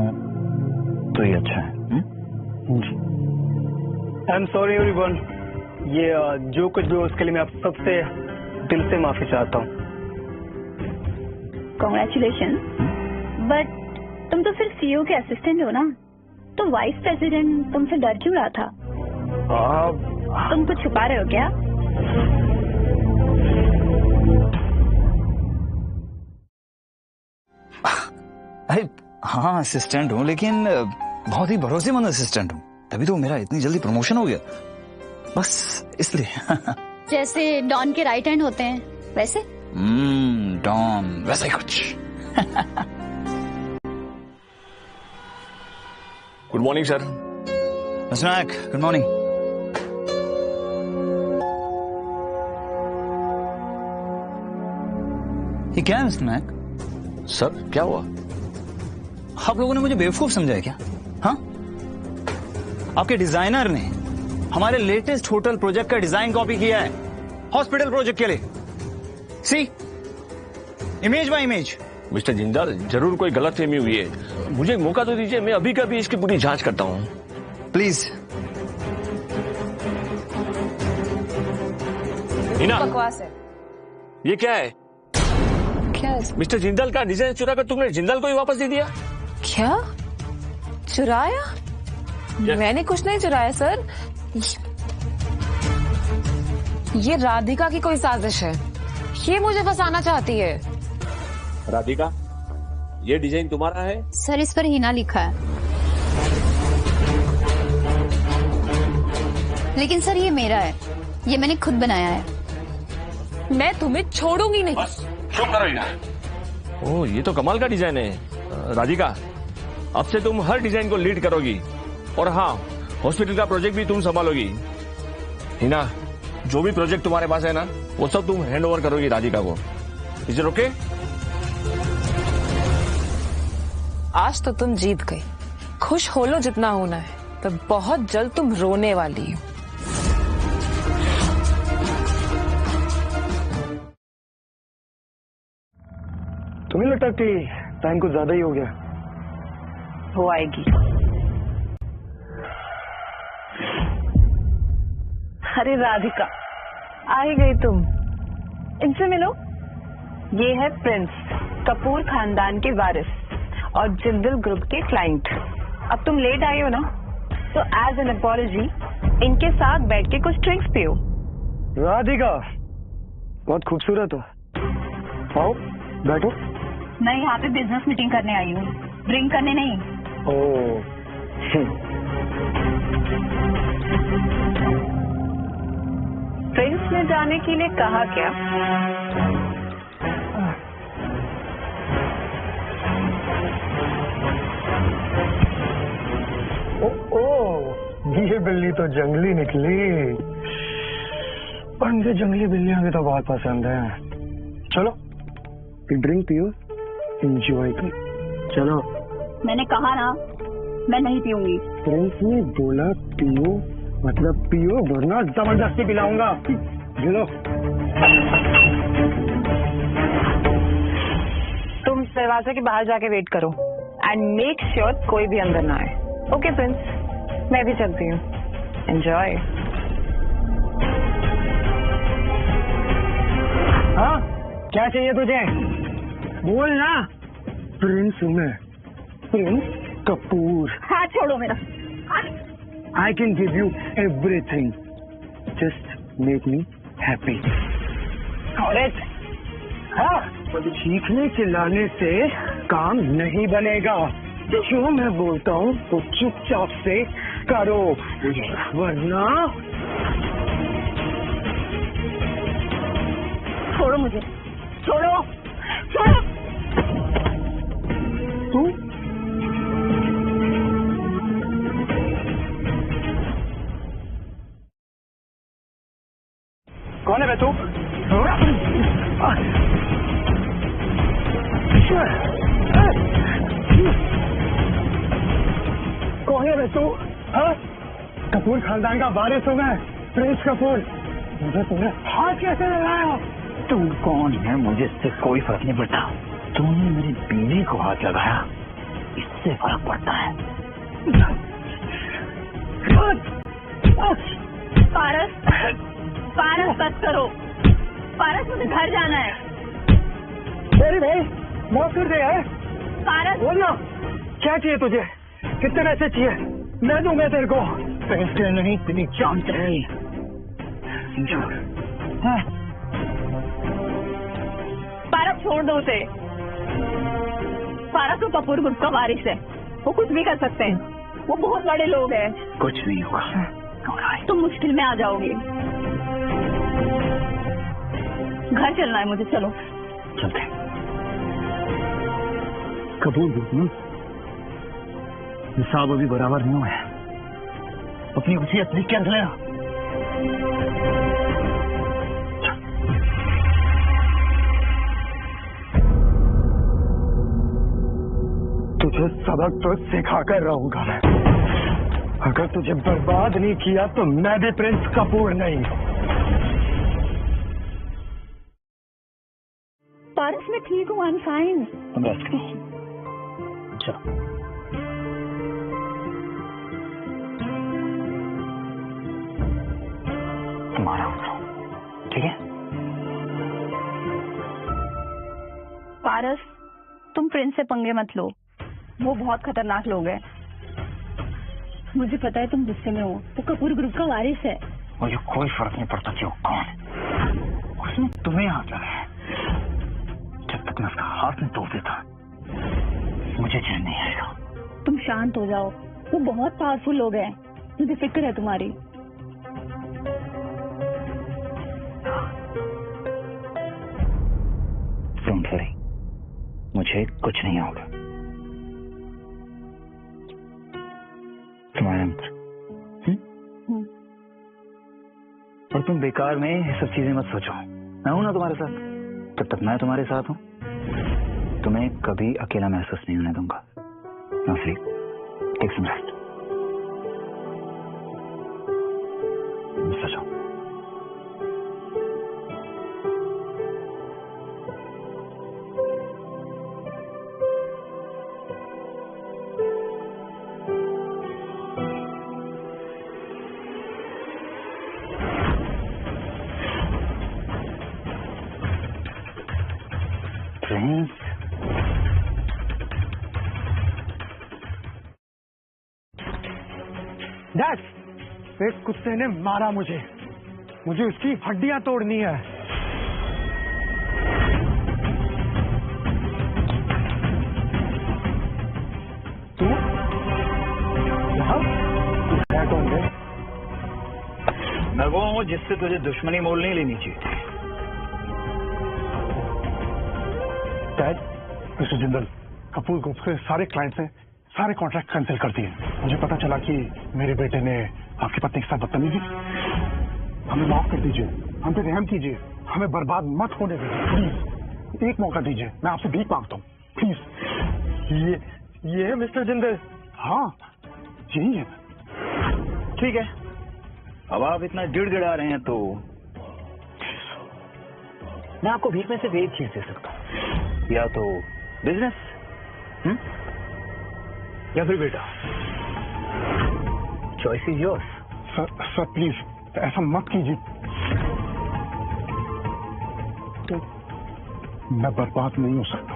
तो ही अच्छा है। I am sorry everyone. ये जो कुछ भी हो उसके लिए मैं आप सबसे दिल से माफी चाहता हूँ। कॉन्ग्रेचुलेशन, बट तुम तो फिर सीईओ के असिस्टेंट हो ना, तो वाइस प्रेसिडेंट तुमसे डर क्यों रहा था? तुम कुछ छुपा रहे हो क्या? अरे हाँ, असिस्टेंट हूँ, लेकिन बहुत ही भरोसेमंद असिस्टेंट हूँ, तभी तो मेरा इतनी जल्दी प्रमोशन हो गया, बस इसलिए। जैसे डॉन के राइट हैंड होते हैं वैसे? डॉन वैसा ही कुछ। Good morning sir. Good morning. ये क्या है मिस्टर नायक? सर क्या हुआ? आप लोगों ने मुझे बेवकूफ समझा है क्या? हाँ, आपके डिजाइनर ने हमारे लेटेस्ट होटल प्रोजेक्ट का डिजाइन कॉपी किया है हॉस्पिटल प्रोजेक्ट के लिए। See, image by image. Mister Jindal, जरूर कोई गलतफहमी हुई है, मुझे मौका तो दीजिए, मैं अभी कभी इसकी पूरी जांच करता हूँ। प्लीज। हिना, बकवास है। ये क्या है? क्या है? मिस्टर जिंदाल का डिजाइन चुरा कर तुमने जिंदाल को ही वापस दे दिया? क्या चुराया? मैंने कुछ नहीं चुराया सर, ये राधिका की कोई साजिश है, ये मुझे फंसाना चाहती है। राधिका, ये डिजाइन तुम्हारा है? सर, इस पर हिना लिखा है। लेकिन सर ये मेरा है, ये मैंने खुद बनाया है। मैं तुम्हें छोड़ूंगी नहीं। बस चुप करो हिना। ओह, ये तो कमाल का डिजाइन है। राधिका, अब से तुम हर डिजाइन को लीड करोगी, और हाँ, हॉस्पिटल का प्रोजेक्ट भी तुम संभालोगी। हिना, जो भी प्रोजेक्ट तुम्हारे पास है ना, वो सब तुम हैंड ओवर करोगी राधिका को। Is it okay? आज तो तुम जीत गई, खुश हो लो जितना होना है, पर बहुत जल्द तुम रोने वाली हो। तुम्हें लगता कि टाइम कुछ ज्यादा ही हो गया? हो आएगी। अरे राधिका, आ ही गई तुम, इनसे मिलो। ये है प्रिंस, कपूर खानदान के वारिस और जिंदल ग्रुप के क्लाइंट। अब तुम लेट आई हो ना, तो एज एन अपॉलजी इनके साथ बैठ के कुछ ड्रिंक्स पियो। राधिका, बहुत खूबसूरत हो, आओ बैठो। मैं यहाँ पे बिजनेस मीटिंग करने आई हूँ, ड्रिंक करने नहीं। ओह, प्रिंस ने जाने के लिए कहा क्या? ये बिल्ली तो जंगली निकली। पर मुझे जंगली बिल्लियां भी तो बहुत पसंद है। चलो ड्रिंक पियो, एंजॉय कर। चलो। मैंने कहा ना मैं नहीं पीऊंगी। प्रिंस ने बोला पियो मतलब पियो, वरना जबरदस्ती पिलाऊंगा। चलो। तुम दरवाजे के बाहर जाके वेट करो एंड मेक श्योर कोई भी अंदर ना आए। ओके प्रिंस, मैं भी चलती हूँ। एंजॉय। हाँ, क्या चाहिए तुझे? बोल ना। प्रिंस हूँ मैं, प्रिंस कपूर। हाथ छोड़ो मेरा। I can give you everything. Just make me happy. Correct? हाँ, चीखने चिल्लाने से काम नहीं बनेगा। जो मैं बोलता हूँ तो चुपचाप से करो, वरना। छोड़ो मुझे, छोड़ो, छोड़ो। तू कौन है बे तू? कौन है बे तू? कपूर खानदान का वारिस हूँ मैं, प्रिंस कपूर। मुझे तुमने हाथ कैसे लगाया? तुम कौन है मुझे इससे कोई फर्क नहीं पड़ता। तुमने मेरी बीवी को हाथ लगाया, इससे फर्क पड़ता है। पारस, पारस मत करो। पारस मुझे घर जाना है। मेरी भाई माफ कर दे यार। पारस बोल ना, क्या चाहिए तुझे? कितने पैसे चाहिए? मैं दूंगा तेरे को। पैसे नहीं, तेरी जान चाहिए। पारस छोड़ दो उसे। पारस तो कपूर ग्रुप का वारिस है, वो कुछ भी कर सकते हैं। वो बहुत बड़े लोग हैं। कुछ नहीं होगा। तुम मुश्किल में आ जाओगे। घर चलना है मुझे, चलो। चलते। कपूर ग्रुप में हिसाब अभी बराबर नहीं हुआ है। अपनी वसीयत लिख के रख लेना। तुझे सबक तो सिखा कर रहूंगा मैं। अगर तुझे बर्बाद नहीं किया तो मैं भी प्रिंस कपूर नहीं। पारस मैं ठीक हूँ, आई एम फाइन। चलो। तुम्हारा ठीक है? पारस, तुम प्रिंस से पंगे मत लो, वो बहुत खतरनाक लोग हैं। मुझे पता है तुम गुस्से में हो, वो कपूर ग्रुप का वारिस है। मुझे कोई फर्क नहीं पड़ता कि वो कौन है। उसने तुम्हें हाथ लगाया। जब तक मैं उसका हाथ नहीं तोड़ देता मुझे चैन नहीं आएगा। तुम शांत हो जाओ, वो बहुत पावरफुल लोग हैं, मुझे फिक्र है तुम्हारी। डोंट वरी, मुझे कुछ नहीं होगा। तुम्हारे अंदर और तुम बेकार में ये सब चीजें मत सोचो। मैं हूं ना तुम्हारे साथ। जब तक मैं तुम्हारे साथ हूं तुम्हें कभी अकेला महसूस नहीं होने दूंगा। Now sleep. Take some rest. सो जाओ। Prince. डैड, एक कुत्ते ने मारा मुझे उसकी हड्डियां तोड़नी है। तू यहाँ? कौन है? मैं वो हूँ जिससे तुझे दुश्मनी मोल नहीं लेनी चाहिए। Dad, mister Jindal, Kapoor group के सारे क्लाइंट्स ने सारे कॉन्ट्रैक्ट कैंसिल कर दिए। मुझे पता चला कि मेरे बेटे ने आपकी पत्नी के साथ बदतमीजी। हमें माफ कर दीजिए। हम पे रहम कीजिए, हमें बर्बाद मत होने दीजिए प्लीज। एक मौका दीजिए, मैं आपसे भीख मांगता हूँ प्लीज। ये है मिस्टर जिंदल? हाँ यही है। ठीक है, अब आप इतना गिड़गिड़ा रहे हैं तो मैं आपको भीख में सिर्फ एक चीज दे सकता हूँ, या तो बिजनेस या फिर बेटा। Choice is yours. Sir please ऐसा मत कीजिए, तो मैं बर्बाद नहीं हो सकता।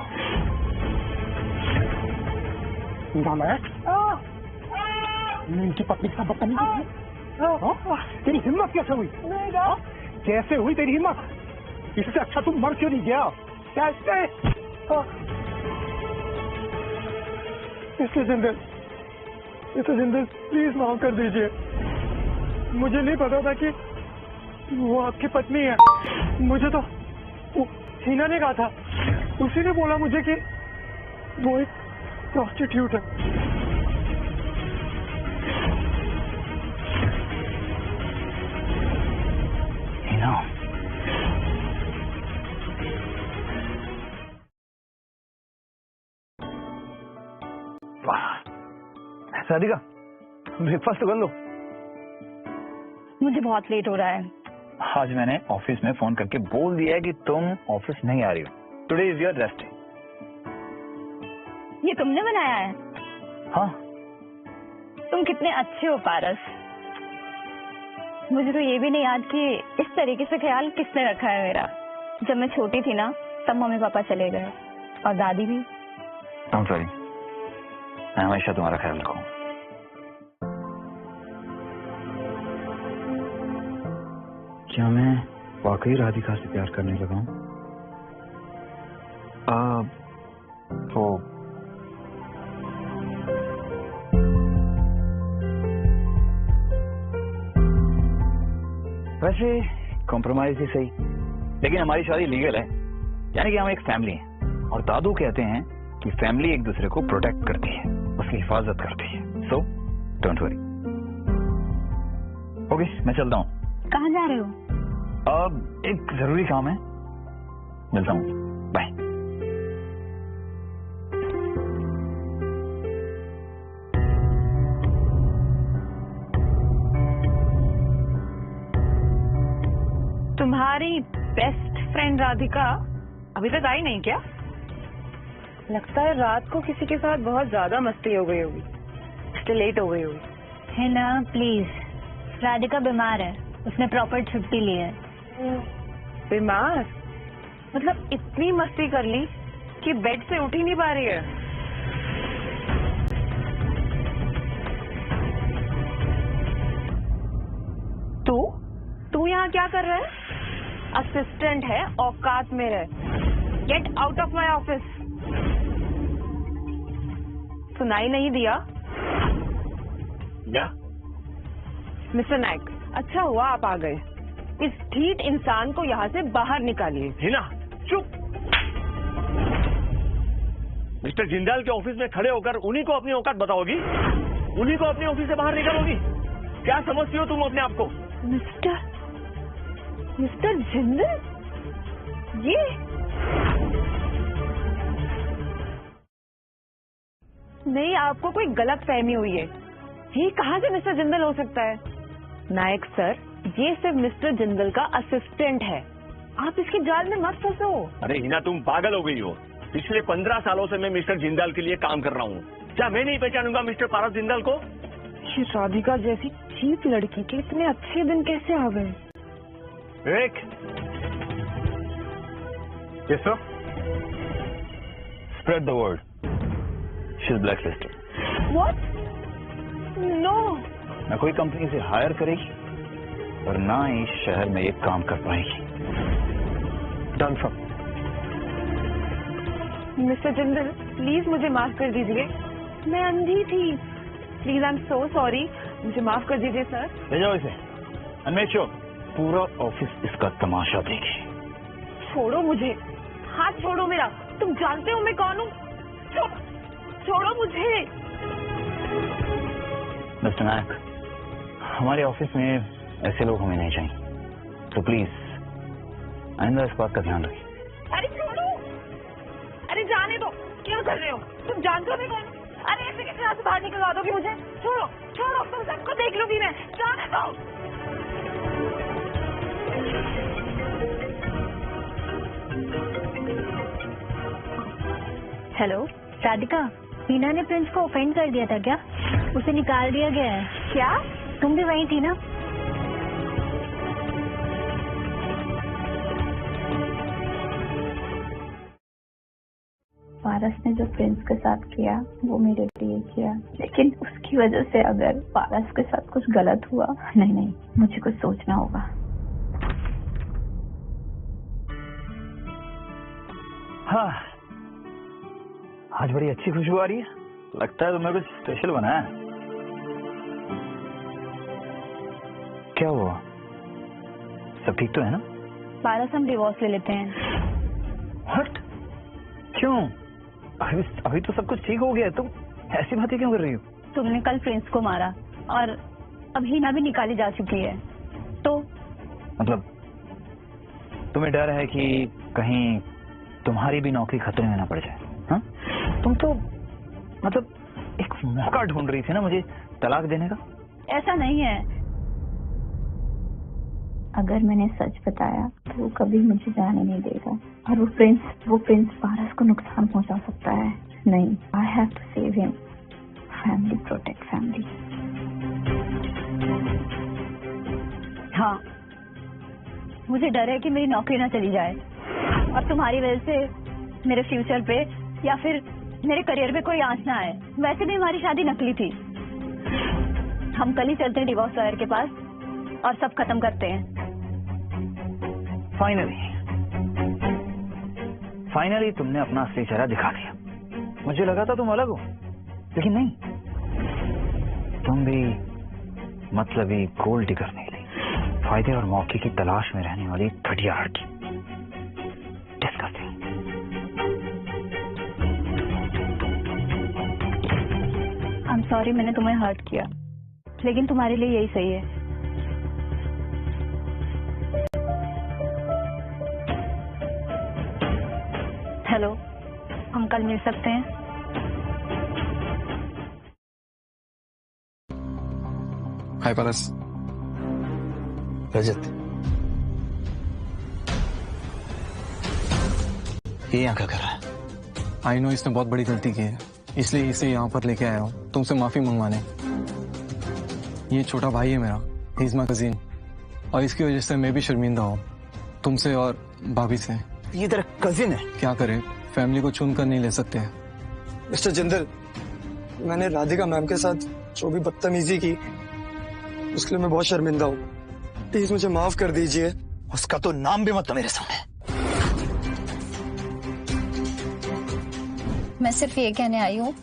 मैं इनकी पत्नी के साथ बदतमीजी की? तेरी हिम्मत कैसे हुई? कैसे हुई तेरी हिम्मत? इससे अच्छा तुम मर क्यों नहीं गया? कैसे? मिस्टर जिंदल प्लीज माफ कर दीजिए, मुझे नहीं पता था कि वो आपकी पत्नी है। मुझे तो हिना ने कहा था, उसी ने बोला मुझे कि वो एक प्रोस्टिट्यूट है। हिना, राधिका ब्रेकफास्ट तो कर लो। मुझे बहुत लेट हो रहा है। आज मैंने ऑफिस में फोन करके बोल दिया है कि तुम ऑफिस नहीं आ रही हो। Today is your rest day. ये तुमने बनाया है? हाँ। तुम कितने अच्छे हो पारस। मुझे तो ये भी नहीं याद कि इस तरीके से ख्याल किसने रखा है मेरा। जब मैं छोटी थी ना तब मम्मी पापा चले गए और दादी भी। सॉरी, मैं हमेशा तुम्हारा ख्याल रखूंगा। क्या मैं वाकई राधिका से प्यार करने लगा हूँ? तो वैसे कॉम्प्रोमाइज ही सही, लेकिन हमारी शादी लीगल है, यानी कि हम एक फैमिली हैं और दादू कहते हैं कि फैमिली एक दूसरे को प्रोटेक्ट करती है, उसकी हिफाजत करती है। So don't worry. ओके, मैं चलता हूँ। कहाँ जा रहे हो? अब एक जरूरी काम है, मिलता हूँ, बाय। तुम्हारी बेस्ट फ्रेंड राधिका अभी तक आई नहीं क्या? लगता है रात को किसी के साथ बहुत ज्यादा मस्ती हो गई होगी, इसलिए लेट हो गई होगी। है ना, प्लीज। राधिका बीमार है, उसने प्रॉपर छुट्टी ली है। बीमार? मतलब इतनी मस्ती कर ली कि बेड से उठ ही नहीं पा रही है। तू यहाँ क्या कर रहा है? असिस्टेंट है, औकात में रह। Get out of my office. सुनाई नहीं दिया? मिस्टर नायक, अच्छा हुआ आप आ गए। इस ढीठ इंसान को यहाँ से बाहर निकालिए। हिना, चुप। मिस्टर जिंदाल के ऑफिस में खड़े होकर उन्हीं को अपनी औकात बताओगी? उन्हीं को अपने ऑफिस से बाहर निकालोगी? क्या समझती हो तुम अपने आप को? मिस्टर जिंदल, ये नहीं, आपको कोई गलत फहमी हुई है। ये कहाँ से मिस्टर जिंदल हो सकता है? नायक सर, ये सिर्फ मिस्टर जिंदल का असिस्टेंट है, आप इसके जाल में मत फंसो। अरे हिना, तुम पागल हो गई हो। पिछले 15 सालों से मैं मिस्टर जिंदाल के लिए काम कर रहा हूँ। क्या मैं नहीं पहचानूंगा मिस्टर पारस जिंदाल को? ये राधिका जैसी चीप लड़की के इतने अच्छे दिन कैसे आ गए? Yes, sir. Spread the word. She's blacklisted. What? No. ना कोई कंपनी से हायर करेगी और ना ही शहर में ये काम कर पाएगी। Done from. Mister Jindal, please मुझे माफ कर दीजिए, मैं अंधी थी। Please, I am so sorry, मुझे माफ कर दीजिए सर। ले जाओ इसे। And make sure पूरा ऑफिस इसका तमाशा देखे। छोड़ो मुझे, हाथ छोड़ो मेरा। तुम जानते हो मैं कौन हूँ? छोड़ो मुझे। मिस्टर नायक, हमारे ऑफिस में ऐसे लोग हमें नहीं चाहिए, तो प्लीज आइंदा इस बात का ध्यान रखिए। अरे छोड़ो, अरे जाने दो, क्या कर रहे हो? तुम जानते हो मैं कौन? अरे ऐसे कैसे यहाँ से बाहर निकलवा दोगे मुझे? छोड़ो छोड़ो, तुम सबको देख लूंगी मैं, जाने दो। हेलो राधिका, हीना ने प्रिंस को ऑफेंड कर दिया था क्या? उसे निकाल दिया गया है। क्या? तुम भी वही थी ना? पारस ने जो प्रिंस के साथ किया वो मेरे लिए किया, लेकिन उसकी वजह से अगर पारस के साथ कुछ गलत हुआ, नहीं, मुझे कुछ सोचना होगा। हाँ, आज बड़ी अच्छी खुशबू आ रही है। लगता है तुमने कुछ स्पेशल बनाया है। क्या हुआ? सब ठीक तो है ना? पारस, हम डिवोर्स ले लेते हैं। व्हाट? क्यों? अभी तो सब कुछ ठीक हो गया, तुम ऐसी बातें क्यों कर रही हो? तुमने कल प्रिंस को मारा और अब हीना भी निकाली जा चुकी है, तो मतलब तुम्हें डर है कि कहीं तुम्हारी भी नौकरी खतरे में ना पड़ जाए? हाँ? तुम तो मतलब एक मौका ढूंढ रही थी ना मुझे तलाक देने का। ऐसा नहीं है। अगर मैंने सच बताया तो वो कभी मुझे जाने नहीं देगा, और वो प्रिंस पारस को नुकसान पहुंचा सकता है। नहीं, I have to save him. Family protect family. हाँ, मुझे डर है कि मेरी नौकरी ना चली जाए और तुम्हारी वजह से मेरे फ्यूचर पे या फिर मेरे करियर पे कोई आंच ना आए। वैसे भी हमारी शादी नकली थी। हम कल ही चलते हैं डिवोर्स लॉयर के पास और सब खत्म करते हैं। फाइनली तुमने अपना असली चेहरा दिखा दिया। मुझे लगा था तुम अलग हो, लेकिन नहीं, तुम भी मतलबी गोल्ड डिगर निकली, फायदे और मौके की तलाश में रहने वाली घटिया लड़की। डिस्कस्टिंग। आई एम सॉरी मैंने तुम्हें हर्ट किया, लेकिन तुम्हारे लिए यही सही है। हेलो, हम कल मिल सकते हैं? हाय पारस। रजत, ये यहाँ क्या कर रहा है? आई नो इसने बहुत बड़ी गलती की है, इसलिए इसे यहाँ पर लेके आया हूँ तुमसे माफी मंगवाने। ये छोटा भाई है मेरा, ही इज माय कजिन, और इसकी वजह से मैं भी शर्मिंदा हूँ तुमसे और भाभी से। ये तेरा कजिन है? क्या करें, फैमिली को चुन कर नहीं ले सकते। मिस्टर जिंदल, मैंने राधिका मैम के साथ जो भी बदतमीजी की उसके लिए मैं बहुत शर्मिंदा हूँ। प्लीज मुझे माफ कर दीजिए। उसका तो नाम भी मत लो मेरे सामने। मैं सिर्फ ये कहने आई हूँ,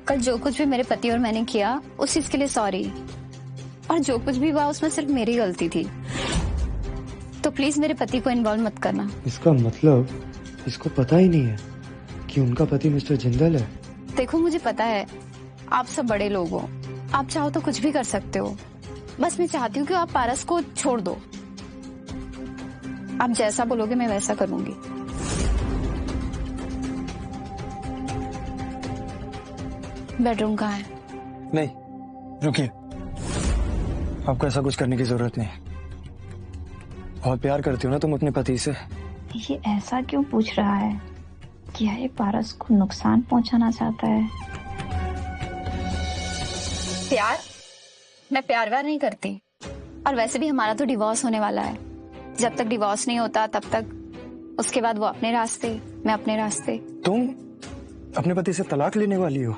कल जो कुछ भी मेरे पति और मैंने किया उस चीज के लिए सॉरी, और जो कुछ भी हुआ उसमें सिर्फ मेरी गलती थी, तो प्लीज मेरे पति को इन्वॉल्व मत करना। इसका मतलब इसको पता ही नहीं है कि उनका पति मिस्टर जिंदल है। देखो, मुझे पता है आप सब बड़े लोग हो, आप चाहो तो कुछ भी कर सकते हो, बस मैं चाहती हूँ कि आप पारस को छोड़ दो। आप जैसा बोलोगे मैं वैसा करूंगी। बेडरूम कहाँ है? नहीं, रुकिए, आपको ऐसा कुछ करने की जरूरत नहीं। बहुत प्यार करती हो ना तुम अपने पति से। ये ऐसा क्यों पूछ रहा है? क्या ये पारस को नुकसान पहुंचाना चाहता है? प्यार? मैं प्यार व्यार नहीं करती, और वैसे भी हमारा तो डिवोर्स होने वाला है। जब तक डिवोर्स नहीं होता तब तक उसके बाद वो अपने रास्ते, मैं अपने रास्ते। तुम अपने पति से तलाक लेने वाली हो?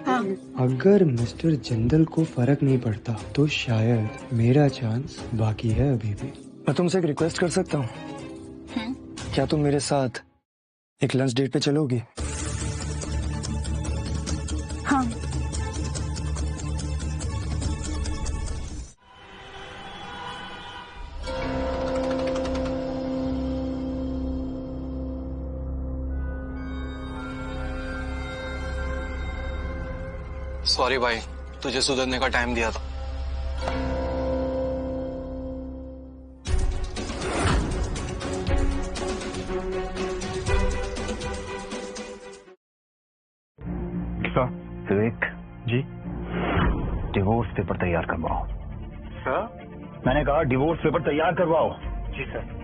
हाँ। अगर मिस्टर जिंदल को फर्क नहीं पड़ता तो शायद मेरा चांस बाकी है अभी भी। मैं तुमसे एक रिक्वेस्ट कर सकता हूँ? क्या तुम मेरे साथ एक लंच डेट पे चलोगी? हाँ। सॉरी भाई, तुझे सुधरने का टाइम दिया था। डिवोर्स पेपर तैयार करवाओ। सर? मैंने कहा डिवोर्स पेपर तैयार करवाओ। जी सर।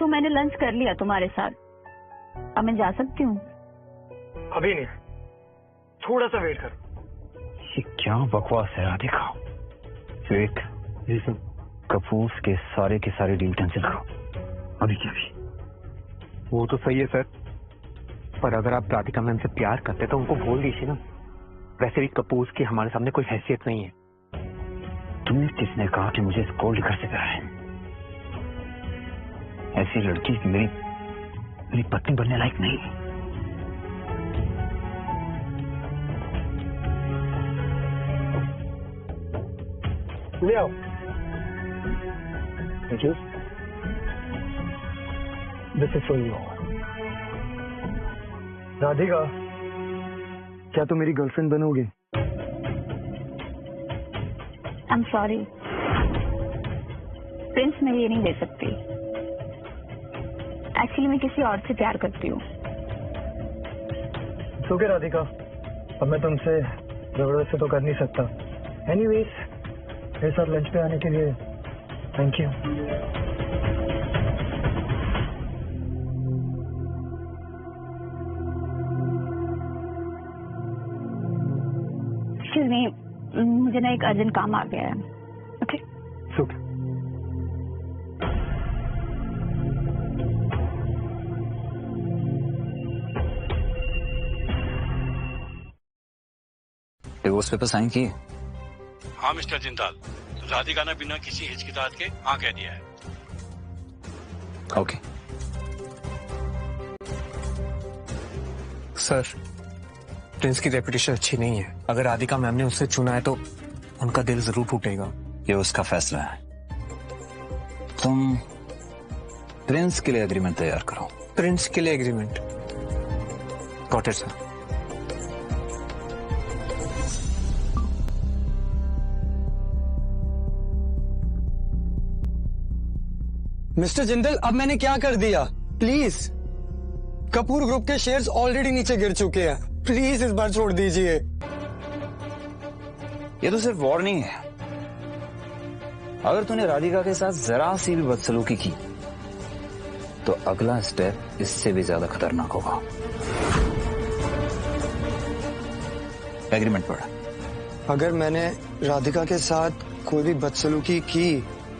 तो मैंने लंच कर लिया तुम्हारे साथ, अब मैं जा सकती हूँ? अभी नहीं, थोड़ा सा वेट कर। ये क्या बकवास है राधिका? वेट। जी सर। कपूर के सारे डील कैंसिल करो अभी के अभी। वो तो सही है सर, पर अगर आप राधिका मैम से प्यार करते तो उनको बोल दीजिए ना। वैसे भी कपूर की हमारे सामने कोई हैसियत नहीं है। तुम्हें किसने कहा कि मुझे इस गोल्ड लिखर से प्यार है? ऐसी लड़की मेरी पत्नी बनने लायक नहीं। ले आओ। Thank you. This is for you. Radhika, क्या तुम मेरी गर्लफ्रेंड बनोगी? I'm sorry, प्रिंस मैं ये नहीं दे सकती। एक्चुअली मैं किसी और से प्यार करती हूँ। ओके राधिका, अब मैं तुमसे जबरदस्ती तो कर नहीं सकता। एनीवेज, मेरे साथ लंच पे आने के लिए थैंक यू। एक्सक्यूज मी, मुझे ना एक अर्जेंट काम आ गया है। ओके सुख। डिवोर्स पेपर साइन किए? हाँ मिस्टर जिंदाल, राधिका ने बिना किसी हिचकिचाहट के हाँ कह दिया है। ओके। सर, प्रिंस की रेपुटेशन अच्छी नहीं है। अगर राधिका मैम ने उससे चुना है तो उनका दिल जरूर टूटेगा। ये उसका फैसला है। तुम प्रिंस के लिए एग्रीमेंट तैयार करो। प्रिंस के लिए agreement? Got it sir. Mister Jindal, अब मैंने क्या कर दिया? प्लीज, कपूर ग्रुप के शेयर्स ऑलरेडी नीचे गिर चुके हैं। प्लीज इस बार छोड़ दीजिए। ये तो सिर्फ वार्निंग है। अगर तूने राधिका के साथ जरा सी भी बदसलूकी की तो अगला स्टेप इससे भी ज्यादा खतरनाक होगा। एग्रीमेंट पढ़। अगर मैंने राधिका के साथ कोई भी बदसलूकी की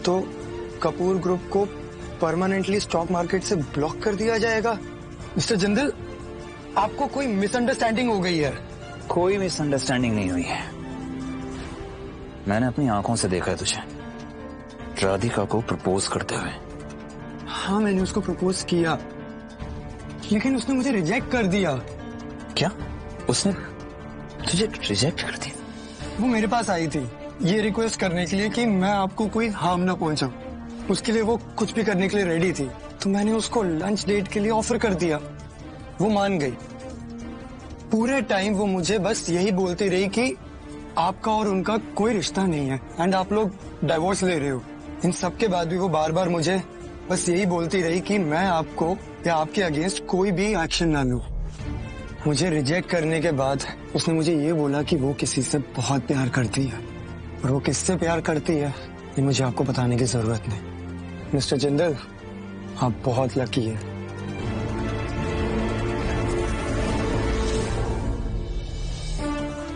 तो कपूर ग्रुप को परमानेंटली स्टॉक मार्केट से ब्लॉक कर दिया जाएगा। मिस्टर जिंदल, आपको कोई मिसअंडरस्टैंडिंग हो गई है। कोई मिसअंडरस्टैंडिंग नहीं हुई है। मैंने अपनी आंखों से देखा है तुझे राधिका को प्रपोज करते हुए। हाँ, मैंने उसको प्रपोज किया, लेकिन उसने मुझे रिजेक्ट कर दिया। क्या? उसने तुझे रिजेक्ट कर दिया? वो मेरे पास आई थी ये रिक्वेस्ट करने के लिए कि मैं आपको कोई हार्म ना पहुंचाऊं। उसके लिए वो कुछ भी करने के लिए रेडी थी, तो मैंने उसको लंच डेट के लिए ऑफर कर दिया। वो मान गई। पूरे टाइम वो मुझे बस यही बोलती रही कि आपका और उनका कोई रिश्ता नहीं है एंड आप लोग डाइवोर्स ले रहे हो। इन सब के बाद भी वो बार बार मुझे बस यही बोलती रही कि मैं आपको या आपके अगेंस्ट कोई भी एक्शन ना लूं। मुझे रिजेक्ट करने के बाद उसने मुझे ये बोला कि वो किसी से बहुत प्यार करती है, और वो किससे प्यार करती है ये मुझे आपको बताने की जरूरत नहीं। मिस्टर जिंदल, आप बहुत लकी है।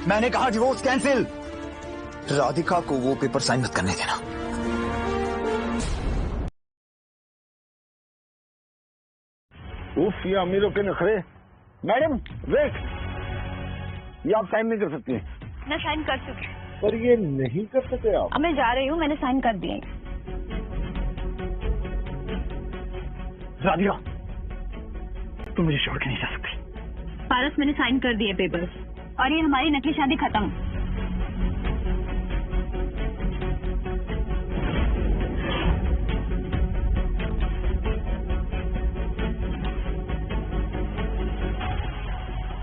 मैंने कहा डिवोर्स कैंसिल। राधिका को वो पेपर साइन मत करने देना। उफ, ये अमीरों के नखरे। मैडम वेट, ये आप साइन नहीं कर सकती। मैं साइन कर चुकी हूँ। पर ये नहीं कर सकते आप। अब मैं जा रही हूँ, मैंने साइन कर दिए। राधिका, तुम मुझे छोड़ के नहीं जा सकती। पारस, मैंने साइन कर दिए पेपर्स, और ये हमारी नकली शादी खत्म।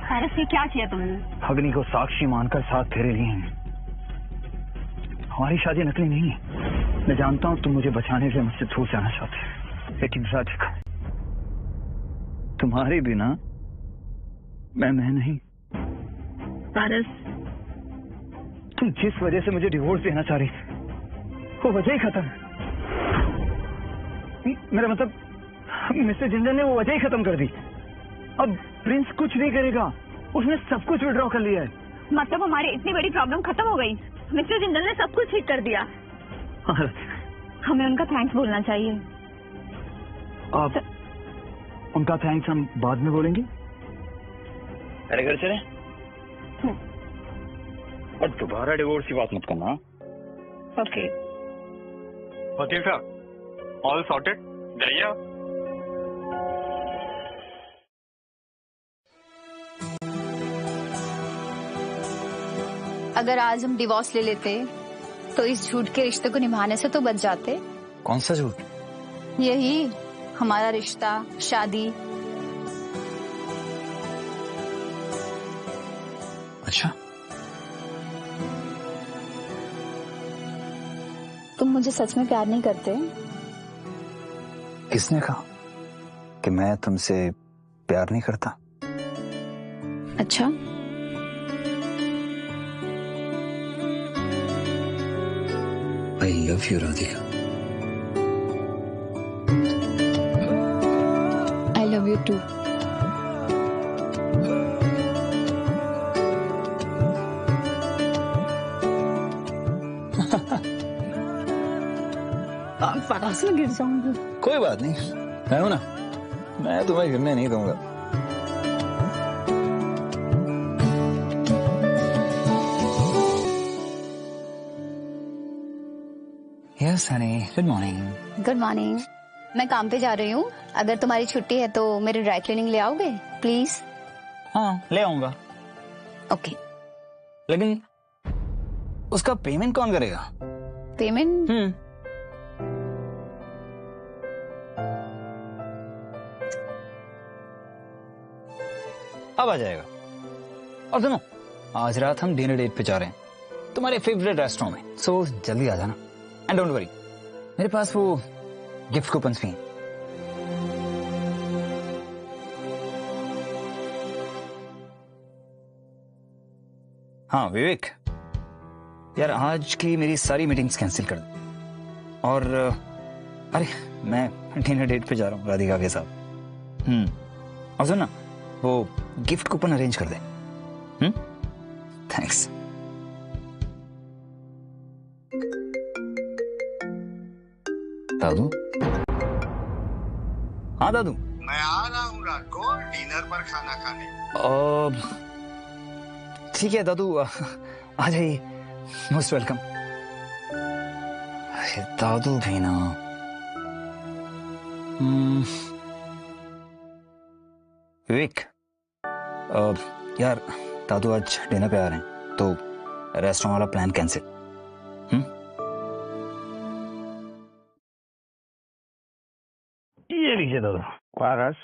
पारस, ये क्या किया तुमने? अग्नि को साक्षी मानकर साथ फेरे लिए हैं। हमारी शादी नकली नहीं है। मैं जानता हूं तुम मुझे बचाने के लिए मुझसे दूर जाना चाहते हो, लेकिन राधिका, तुम्हारे बिना मैं नहीं। पारस, तुम जिस वजह से मुझे डिवोर्स देना चाह रही थी वो वजह ही खत्म है। मेरा मतलब मिस्टर जिंदल ने वो वजह ही खत्म कर दी। अब प्रिंस कुछ नहीं करेगा, उसने सब कुछ विड्रॉ कर लिया है। मतलब हमारी इतनी बड़ी प्रॉब्लम खत्म हो गई? मिस्टर जिंदल ने सब कुछ ठीक कर दिया। हमें उनका थैंक्स बोलना चाहिए। आप उनका थैंक्स हम बाद में बोलेंगे। अरे घर चले और दोबारा डिवोर्स की बात मत करना। ओके। वकील साहब, ऑल सॉर्टेड, जाइए आप। अगर आज हम डिवोर्स ले लेते तो इस झूठ के रिश्ते को निभाने से तो बच जाते। कौन सा झूठ? यही हमारा रिश्ता, शादी। अच्छा, तुम मुझे सच में प्यार नहीं करते? किसने कहा कि मैं तुमसे प्यार नहीं करता? अच्छा, I love you Radhika. I love you too. पास में गिर जाऊंगी। कोई बात नहीं, मैं हूं ना, मैं तुम्हें गिरने नहीं दूंगा। Yes Honey, good morning. Good morning. मैं काम पे जा रही हूँ, अगर तुम्हारी छुट्टी है तो मेरी ड्राई क्लीनिंग ले आओगे प्लीज? हाँ, ले आऊंगा। ओके। लेकिन उसका पेमेंट कौन करेगा? पेमेंट? अब आ जाएगा। और सुनो, आज रात हम डिनर डेट पे जा रहे हैं तुम्हारे फेवरेट रेस्टोरेंट में, सो जल्दी आ जाना। एंड डोंट वरी, मेरे पास वो गिफ्ट कूपन्स भी हैं। हाँ विवेक, यार आज की मेरी सारी मीटिंग्स कैंसिल कर दे। और अरे मैं डिनर डेट पे जा रहा हूँ राधिका के साथ। और सुन ना, वो गिफ्ट कूपन अरेंज कर दे। थैंक्स। दादू? हाँ दादू, मैं आ रहा हूँ रात को डिनर पर खाना खाने। ठीक है दादू, आ जाइए, मोस्ट वेलकम। दादू भी ना, विवेक, यार दादू आज डिनर पे आ रहे हैं तो रेस्टोरेंट वाला प्लान कैंसिल। ये लीजिए दादू। पारस,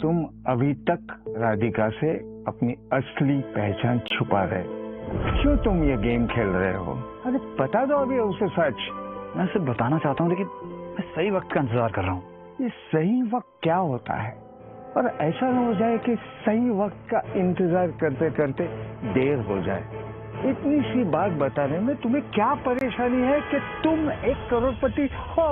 तुम अभी तक राधिका से अपनी असली पहचान छुपा रहे, क्यों तुम ये गेम खेल रहे हो? अरे बता दो अभी उसे सच। मैं सिर्फ बताना चाहता हूँ, लेकिन मैं सही वक्त का इंतजार कर रहा हूँ। ये सही वक्त क्या होता है? और ऐसा न हो जाए कि सही वक्त का इंतजार करते करते देर हो जाए। इतनी सी बात बताने में तुम्हें क्या परेशानी है कि तुम एक करोड़पति हो?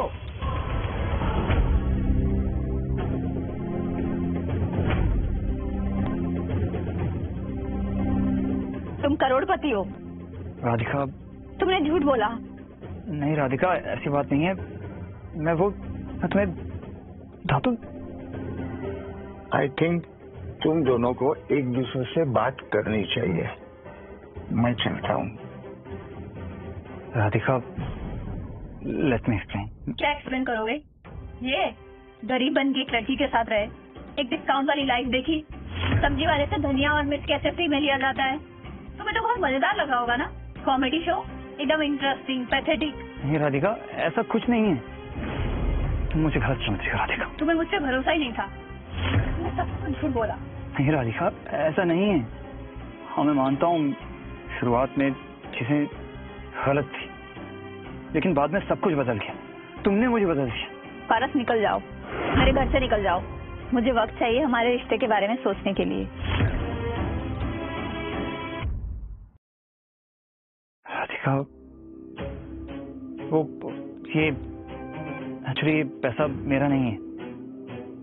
तुम करोड़पति हो? राधिका, तुमने झूठ बोला। नहीं राधिका, ऐसी बात नहीं है। मैं तुम्हें धातु। आई थिंक तुम दोनों को एक दूसरे से बात करनी चाहिए। मैं चलता हूँ। Radhika, let me explain. क्या एक्सप्लेन करोगे? ये गरीब बन के एक लड़की के साथ रहे, एक डिस्काउंट वाली लाइफ देखी, सब्जी वाले से धनिया और मिर्च कैसे फ्री में लिया जाता है। तुम्हें तो बहुत मजेदार लगा होगा ना? कॉमेडी शो, एकदम इंटरेस्टिंग, पैथेटिक। नहीं राधिका, ऐसा कुछ नहीं है, तुम मुझे गलत समझी राधिका। तुम्हें मुझसे भरोसा ही नहीं था, मैं सब कुछ झूठ बोला। नहीं राधिका, ऐसा नहीं है। हाँ मैं मानता हूँ शुरुआत में चीजें गलत थी, लेकिन बाद में सब कुछ बदल गया। तुमने मुझे बदल दिया। पारस निकल जाओ, मेरे घर से निकल जाओ। मुझे वक्त चाहिए हमारे रिश्ते के बारे में सोचने के लिए। राधिका, वो ये एक्चुअली पैसा मेरा नहीं है,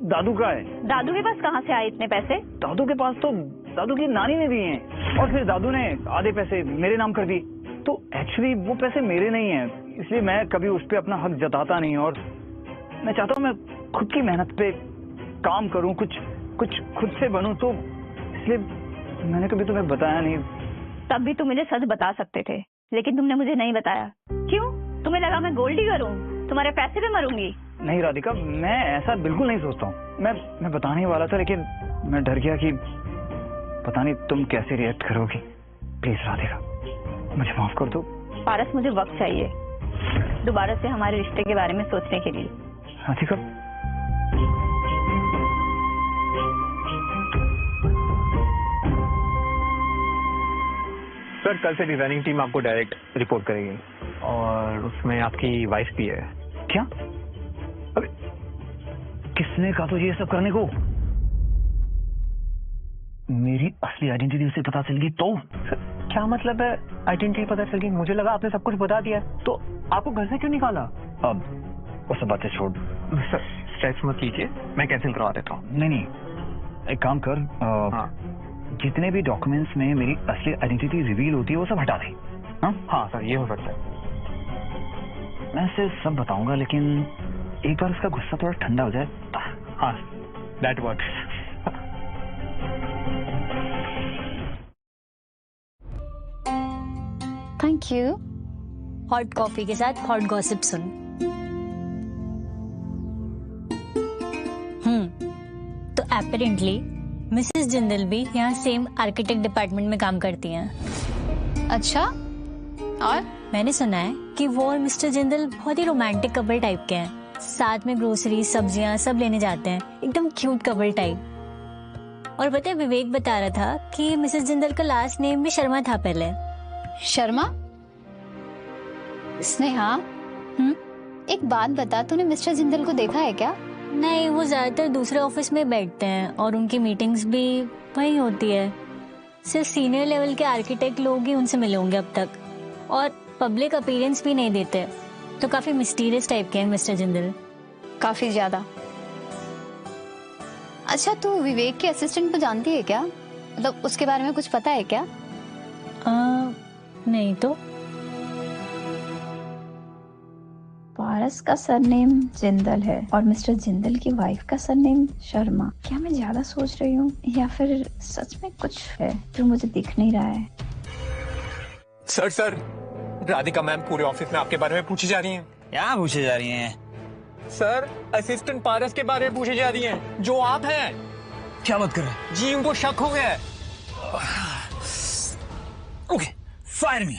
दादू का है। दादू के पास कहाँ से आए इतने पैसे? दादू के पास तो दादू की नानी ने दिए हैं और फिर दादू ने आधे पैसे मेरे नाम कर दिए। तो एक्चुअली वो पैसे मेरे नहीं हैं, इसलिए मैं कभी उस पर अपना हक जताता नहीं और मैं चाहता हूँ मैं खुद की मेहनत पे काम करूँ, कुछ खुद से बनूँ, तो इसलिए मैंने कभी तुम्हें बताया नहीं। तब भी तुम मुझे सच बता सकते थे, लेकिन तुमने मुझे नहीं बताया। क्यों? तुम्हें लगा मैं गोल्ड डिगर हूँ, तुम्हारे पैसे पे मरूंगी? नहीं राधिका, मैं ऐसा बिल्कुल नहीं सोचता हूँ। मैं बताने वाला था, लेकिन मैं डर गया कि पता नहीं तुम कैसे रिएक्ट करोगी। प्लीज राधिका, मुझे माफ कर दो। पारस, मुझे वक्त चाहिए दोबारा से हमारे रिश्ते के बारे में सोचने के लिए। राधिका, सर कल से डिजाइनिंग टीम आपको डायरेक्ट रिपोर्ट करेगी और उसमें आपकी वाइफ भी है। क्या? अबे किसने कहा तो ये सब करने को? मेरी असली आइडेंटिटी उसे पता चल गई तो? क्या मतलब है आइडेंटिटी पता चल गई? मुझे लगा आपने सब कुछ बता दिया, तो आपको घर से क्यों निकाला? अब वो सब बातें छोड़। सर स्ट्रेस मत कीजिए, मैं कैंसिल करवा देता हूँ। नहीं, एक काम कर, जितने भी डॉक्यूमेंट्स में मेरी असली आइडेंटिटी रिवील होती है वो सब हटा दे। हाँ सर, ये हो सकता है। मैं इसे सब बताऊंगा, लेकिन एक बार उसका गुस्सा थोड़ा ठंडा हो जाए। हाँ, that works. Thank you. Hot coffee के साथ हॉट गॉसिप सुन। तो एपरेंटली मिसेस जिंदल भी यहाँ सेम आर्किटेक्ट डिपार्टमेंट में काम करती हैं। अच्छा, और मैंने सुना है कि वो और मिस्टर जिंदल बहुत ही रोमांटिक कपल टाइप के हैं। साथ में ग्रोसरी, सब्जियां सब लेने जाते हैं, एकदम क्यूट कपल टाइप। और पता है, विवेक बता रहा था कि मिसेस जिंदल का लास्ट नेम भी शर्मा था पहले। शर्मा? स्नेहा, एक बात बता, तूने मिस्टर जिंदल को देखा है क्या? नहीं, वो ज्यादातर दूसरे ऑफिस में बैठते हैं और उनकी मीटिंग्स भी वहीं होती है। सिर्फ सीनियर लेवल के आर्किटेक्ट लोग ही उनसे मिले होंगे अब तक, और पब्लिक अपीयरेंस भी नहीं देते। तो काफी मिस्टीरियस टाइप के हैं मिस्टर जिंदल, काफी ज्यादा। अच्छा, तू विवेक के असिस्टेंट को जानती है क्या? मतलब उसके बारे में कुछ पता है क्या? नहीं तो। पारस का सरनेम जिंदल है और मिस्टर जिंदल की वाइफ का सरनेम शर्मा। क्या मैं ज्यादा सोच रही हूँ या फिर सच में कुछ है जो मुझे दिख नहीं रहा है? सर राधिका मैम पूरे ऑफिस में आपके बारे में पूछी जा रही हैं। क्या पूछे जा रही हैं? सर असिस्टेंट पारस के बारे में पूछी जा रही हैं, जो आप हैं। क्या बात कर रहे हैं? जी, उनको शक हो गया है। Okay, fire me.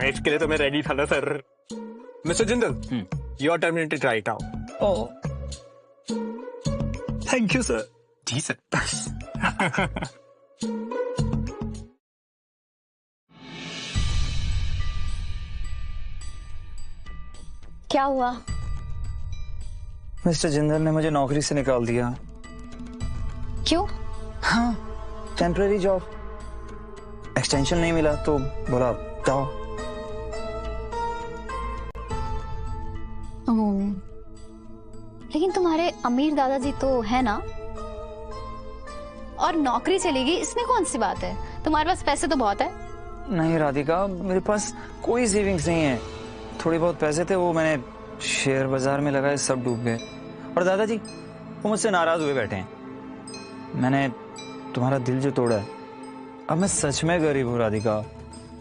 इसके लिए तो मैं रेडी था ना sir. Mister Jindal, you are terminated right now. Oh, thank you sir. जी सर। क्या हुआ? मिस्टर जिंदल ने मुझे नौकरी से निकाल दिया। क्यों? हाँ, टेम्पररी जॉब, एक्सटेंशन नहीं मिला तो बोला जाओ। लेकिन तुम्हारे अमीर दादाजी तो है ना, और नौकरी चलेगी, इसमें कौन सी बात है? तुम्हारे पास पैसे तो बहुत है। नहीं राधिका, मेरे पास कोई सेविंग्स नहीं है। थोड़े बहुत पैसे थे, वो मैंने शेयर बाजार में लगाए, सब डूब गए। और दादाजी वो मुझसे नाराज हुए बैठे हैं। मैंने तुम्हारा दिल जो तोड़ा है, अब मैं सच में गरीब हूँ राधिका।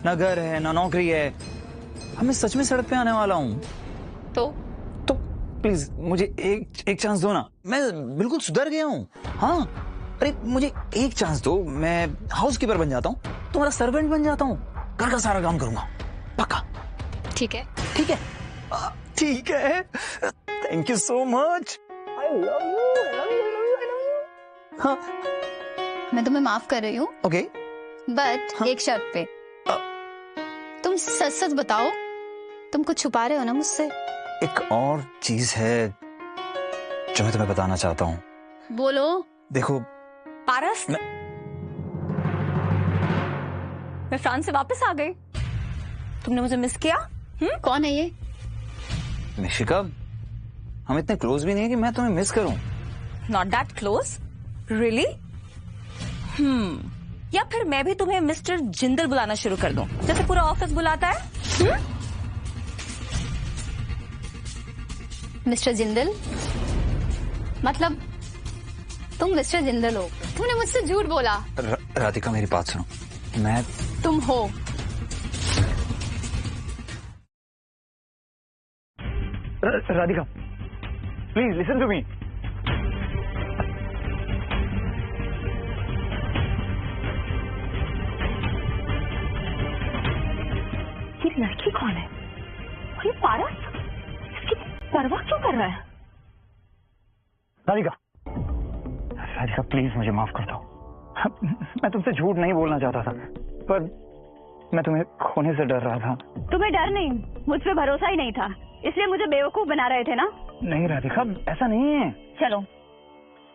ना घर है, ना नौकरी है, अब मैं सच में सड़क पे आने वाला हूँ। तो प्लीज मुझे एक चांस दो ना, मैं बिल्कुल सुधर गया हूँ। हाँ, अरे मुझे एक चांस दो, मैं हाउसकीपर बन जाता हूँ, तुम्हारा सर्वेंट बन जाता हूँ, घर का सारा काम करूंगा, पक्का? ठीक है। ठीक है, ठीक है। Thank you so much. I love you. हाँ, मैं तुम्हें माफ कर रही हूँ। ओके, बट एक शर्त पे। तुम सच सच बताओ, तुम कुछ छुपा रहे हो ना मुझसे? एक और चीज है जो मैं तुम्हें बताना चाहता हूँ। बोलो। देखो पारस, मैं फ्रांस से वापस आ गई। तुमने मुझे मिस किया? कौन है ये? निशिका, हम इतने क्लोज भी नहीं है कि मैं तुम्हें मिस करूं। Not that close, really? या फिर मैं भी तुम्हें मिस्टर जिंदल बुलाना शुरू कर दूं, जैसे पूरा ऑफिस बुलाता है? मिस्टर जिंदल? मतलब तुम मिस्टर जिंदल हो? तुमने मुझसे झूठ बोला। राधिका मेरी बात सुनो, मैं तुम हो। Radhika, please listen to me. ये लड़की कौन है? और ये पारस इसकी परवाह क्यों कर रहा है? राधिका, राधिका प्लीज मुझे माफ कर दो। मैं तुमसे झूठ नहीं बोलना चाहता था, पर मैं तुम्हें खोने से डर रहा था। तुम्हें डर नहीं, मुझ पे भरोसा ही नहीं था, इसलिए मुझे बेवकूफ बना रहे थे ना? नहीं राधिका, ऐसा नहीं है। चलो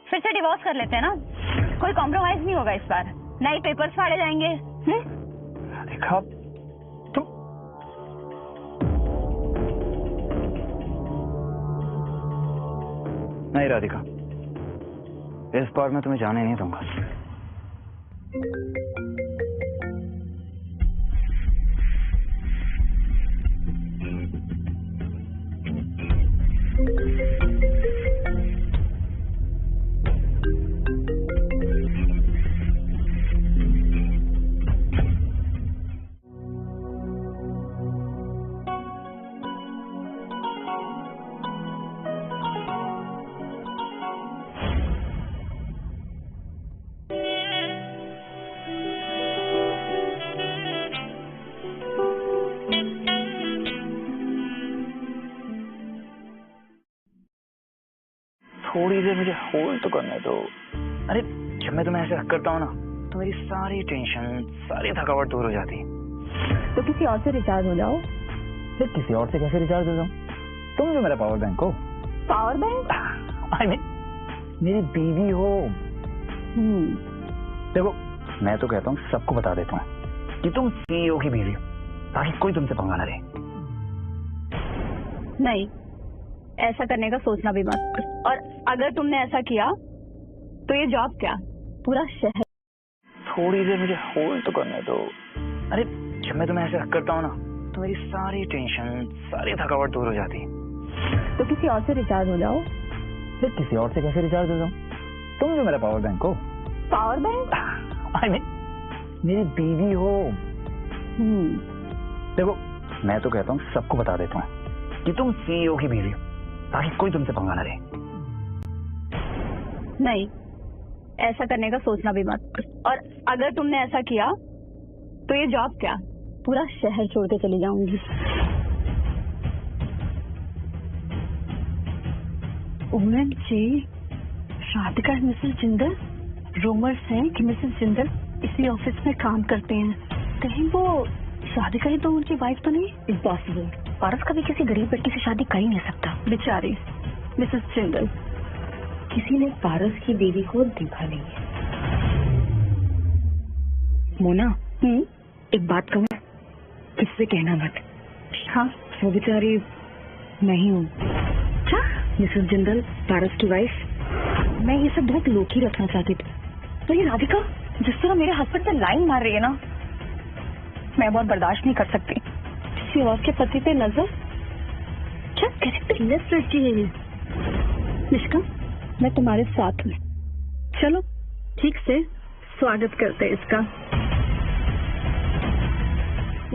फिर से डिवोर्स कर लेते हैं ना, कोई कॉम्प्रोमाइज नहीं होगा इस बार, नए पेपर्स फाड़े जाएंगे। राधिका तुम नहीं, राधिका इस बार मैं तुम्हें जाने नहीं दूंगा। थोड़ी देर मुझे होल्ड तो करने दो। अरे जब मैं तुम्हें ऐसे हक करता हूँ ना, तो मेरी सारी टेंशन, सारी थकावट दूर हो जाती है। तो किसी और से रिचार्ज हो जाओ। फिर किसी और से कैसे रिचार्ज हो जाऊँ? तुम जो मेरा पावर बैंक हो। Power bank? आई मीन मेरी बीवी हो। देखो मैं तो कहता हूँ सबको बता देता हूँ कि तुम सीईओ की बीवी हो, ताकि कोई तुमसे पंगा ना ले। नहीं, ऐसा करने का सोचना भी मत, और अगर तुमने ऐसा किया तो ये जॉब क्या, पूरा शहर। थोड़ी देर मुझे होल्ड तो करने दो। अरे जब मैं तुम्हें ऐसे हक करता हूँ ना, तो मेरी सारी टेंशन, सारी थकावट दूर हो जाती है। तो किसी और से रिचार्ज हो जाओ। फिर किसी और से कैसे रिचार्ज हो जाऊँ? तुम जो मेरा पावर बैंक हो। Power bank? आई मीन मेरी बीवी हो। देखो मैं तो कहता हूँ सबको बता देता हूँ कि तुम सीईओ की बीवी हो, ताकि कोई तुमसे पंगा ना ले। नहीं, ऐसा करने का सोचना भी मत, और अगर तुमने ऐसा किया तो ये जॉब क्या, पूरा शहर छोड़ के चली जाऊंगी। OMG, Radhika Mrs Jindal. Rumours हैं कि मिसेस जिंदल इसी ऑफिस में काम करते हैं, कहीं वो राधिका ही तो उनकी वाइफ तो नहीं? इम्पॉसिबल, पारस कभी किसी गरीब लड़की से शादी कर ही नहीं सकता। बेचारी मिसेस जिंदल। किसी ने पारस की बीवी को देखा नहीं है। मोना, एक बात कहूँ, किससे कहना मत। हाँ, वो बेचारी नहीं हूँ। क्या? मिसेस जिंदल पारस की वाइफ। मैं ये सब बहुत लोक ही रखना चाहती थी, तो ये राधिका जिस तरह मेरे हस्बैंड पे लाइन मार रही है ना, मैं बहुत बर्दाश्त नहीं कर सकती। किसी और के पति पे नजर, क्या कैरेक्टरलेस लड़की है ये। निष्का, मैं तुम्हारे साथ हूँ, चलो ठीक से स्वागत करते हैं इसका।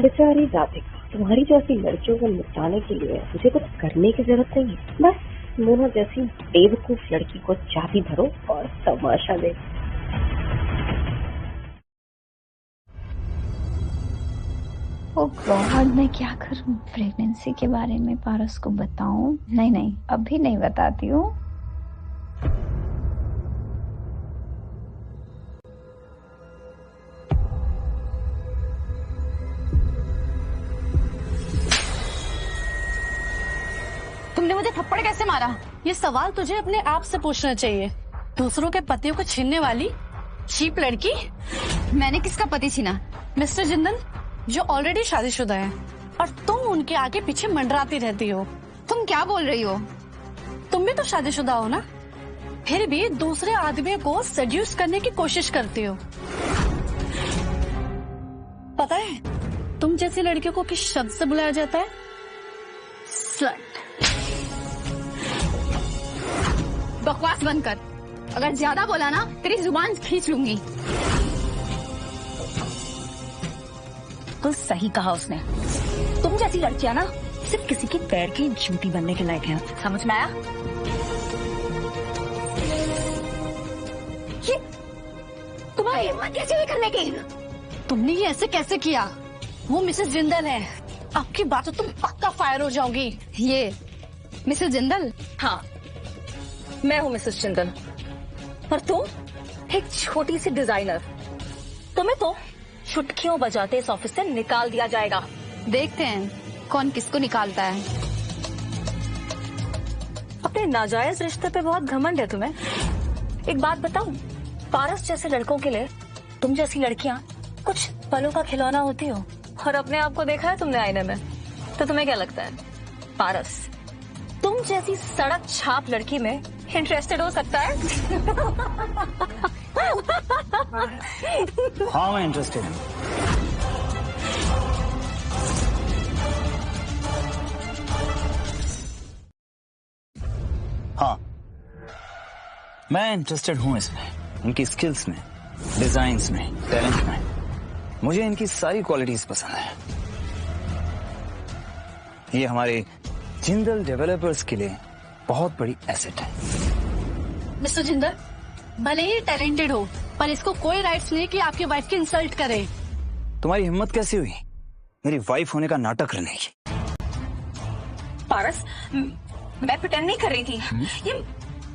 बेचारी राधिका, तुम्हारी जैसी लड़कियों को निपटाने के लिए मुझे कुछ करने की जरूरत नहीं है, बस मोना जैसी बेवकूफ लड़की को चाबी धरो और तमाशा देखो। ओ गॉड, मैं क्या करूं? प्रेगनेंसी के बारे में पारस को बताऊं? नहीं, अभी नहीं बताती हूँ। तुमने मुझे थप्पड़ कैसे मारा? ये सवाल तुझे अपने आप से पूछना चाहिए। दूसरों के पतियों को छीनने वाली चीप लड़की। मैंने किसका पति छीना? मिस्टर जिंदल जो ऑलरेडी शादीशुदा है और तुम उनके आगे पीछे मंडराती रहती हो। तुम क्या बोल रही हो? तुम भी तो शादीशुदा हो ना, फिर भी दूसरे आदमी को सेड्यूस करने की कोशिश करती हो। पता है तुम जैसी लड़कियों को किस शब्द से बुलाया जाता है? स्लट। बकवास बंद कर। अगर ज्यादा बोला ना तेरी जुबान खींच लूंगी। तो सही कहा उसने। तुम जैसी लड़कियां ना सिर्फ किसी के पैर की जूती बनने के लायक हैं। समझ में आया? ये तुम्हारी हिम्मत कैसे हुई करने की? तुमने ये ऐसे कैसे किया? वो मिसेस जिंदल है, आपकी बातों तुम पक्का फायर हो जाओगी। ये मिसेस जिंदल? हाँ मैं हूँ मिसेस जिंदल और तुम एक छोटी सी डिजाइनर। तुम्हें तो चुटकियों बजाते इस ऑफिस से निकाल दिया जाएगा। देखते हैं कौन किसको निकालता है। अपने नाजायज रिश्ते पे बहुत घमंड है तुम्हें। एक बात बताऊं, पारस जैसे लड़कों के लिए तुम जैसी लड़कियां कुछ पलों का खिलौना होती हो। और अपने आप को देखा है तुमने आईने में, तो तुम्हें क्या लगता है पारस तुम जैसी सड़क छाप लड़की में इंटरेस्टेड हो सकता है? हाँ मैं इंटरेस्टेड हूँ। हाँ मैं इंटरेस्टेड हूँ इसमें, इनकी स्किल्स में, डिजाइन्स में, टैलेंट में। मुझे इनकी सारी क्वालिटीज पसंद है। ये हमारे जिंदल डेवलपर्स के लिए बहुत बड़ी एसेट है। मिस्टर जिंदल भले ही टैलेंटेड हो पर इसको कोई राइट्स नहीं कि आपकी वाइफ की इंसल्ट करे। तुम्हारी हिम्मत कैसे हुई मेरी वाइफ होने का नाटक करने की? पारस मैं प्रिटेंड नहीं कर रही थी। ये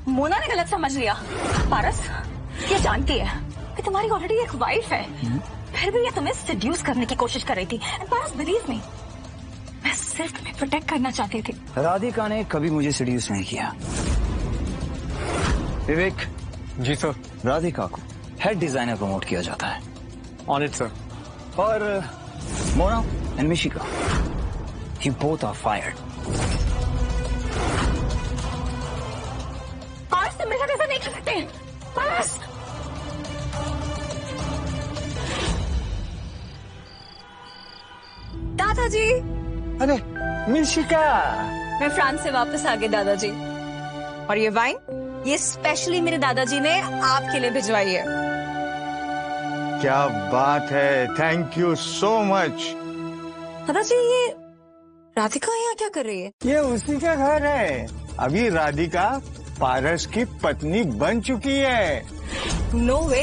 मोना ने गलत समझ लिया। पारस ये जानती है कि तुम्हारी ऑलरेडी एक वाइफ है, फिर भी ये तुम्हें सेड्यूस करने की कोशिश कर रही थी। पारस बिलीव मी, मैं सिर्फ तुम्हें प्रोटेक्ट करना चाहती थी। राधिका ने कभी मुझे सेड्यूस नहीं किया। विवेक। जी सर। राधिका को हेड डिजाइनर प्रमोट किया जाता है। On it sir. और Mona and Mishika, you both are fired. Paras तुम मेरे साथ ऐसा नहीं कर सकते। पारस दादाजी। अरे मिशिका, मैं फ्रांस से वापस आ गई दादाजी, और ये वाइन ये स्पेशली मेरे दादाजी ने आपके लिए भिजवाई है। क्या बात है, थैंक यू सो मच। दादाजी ये राधिका यहाँ क्या कर रही है? ये उसी का घर है। अभी राधिका पारस की पत्नी बन चुकी है। नो वे,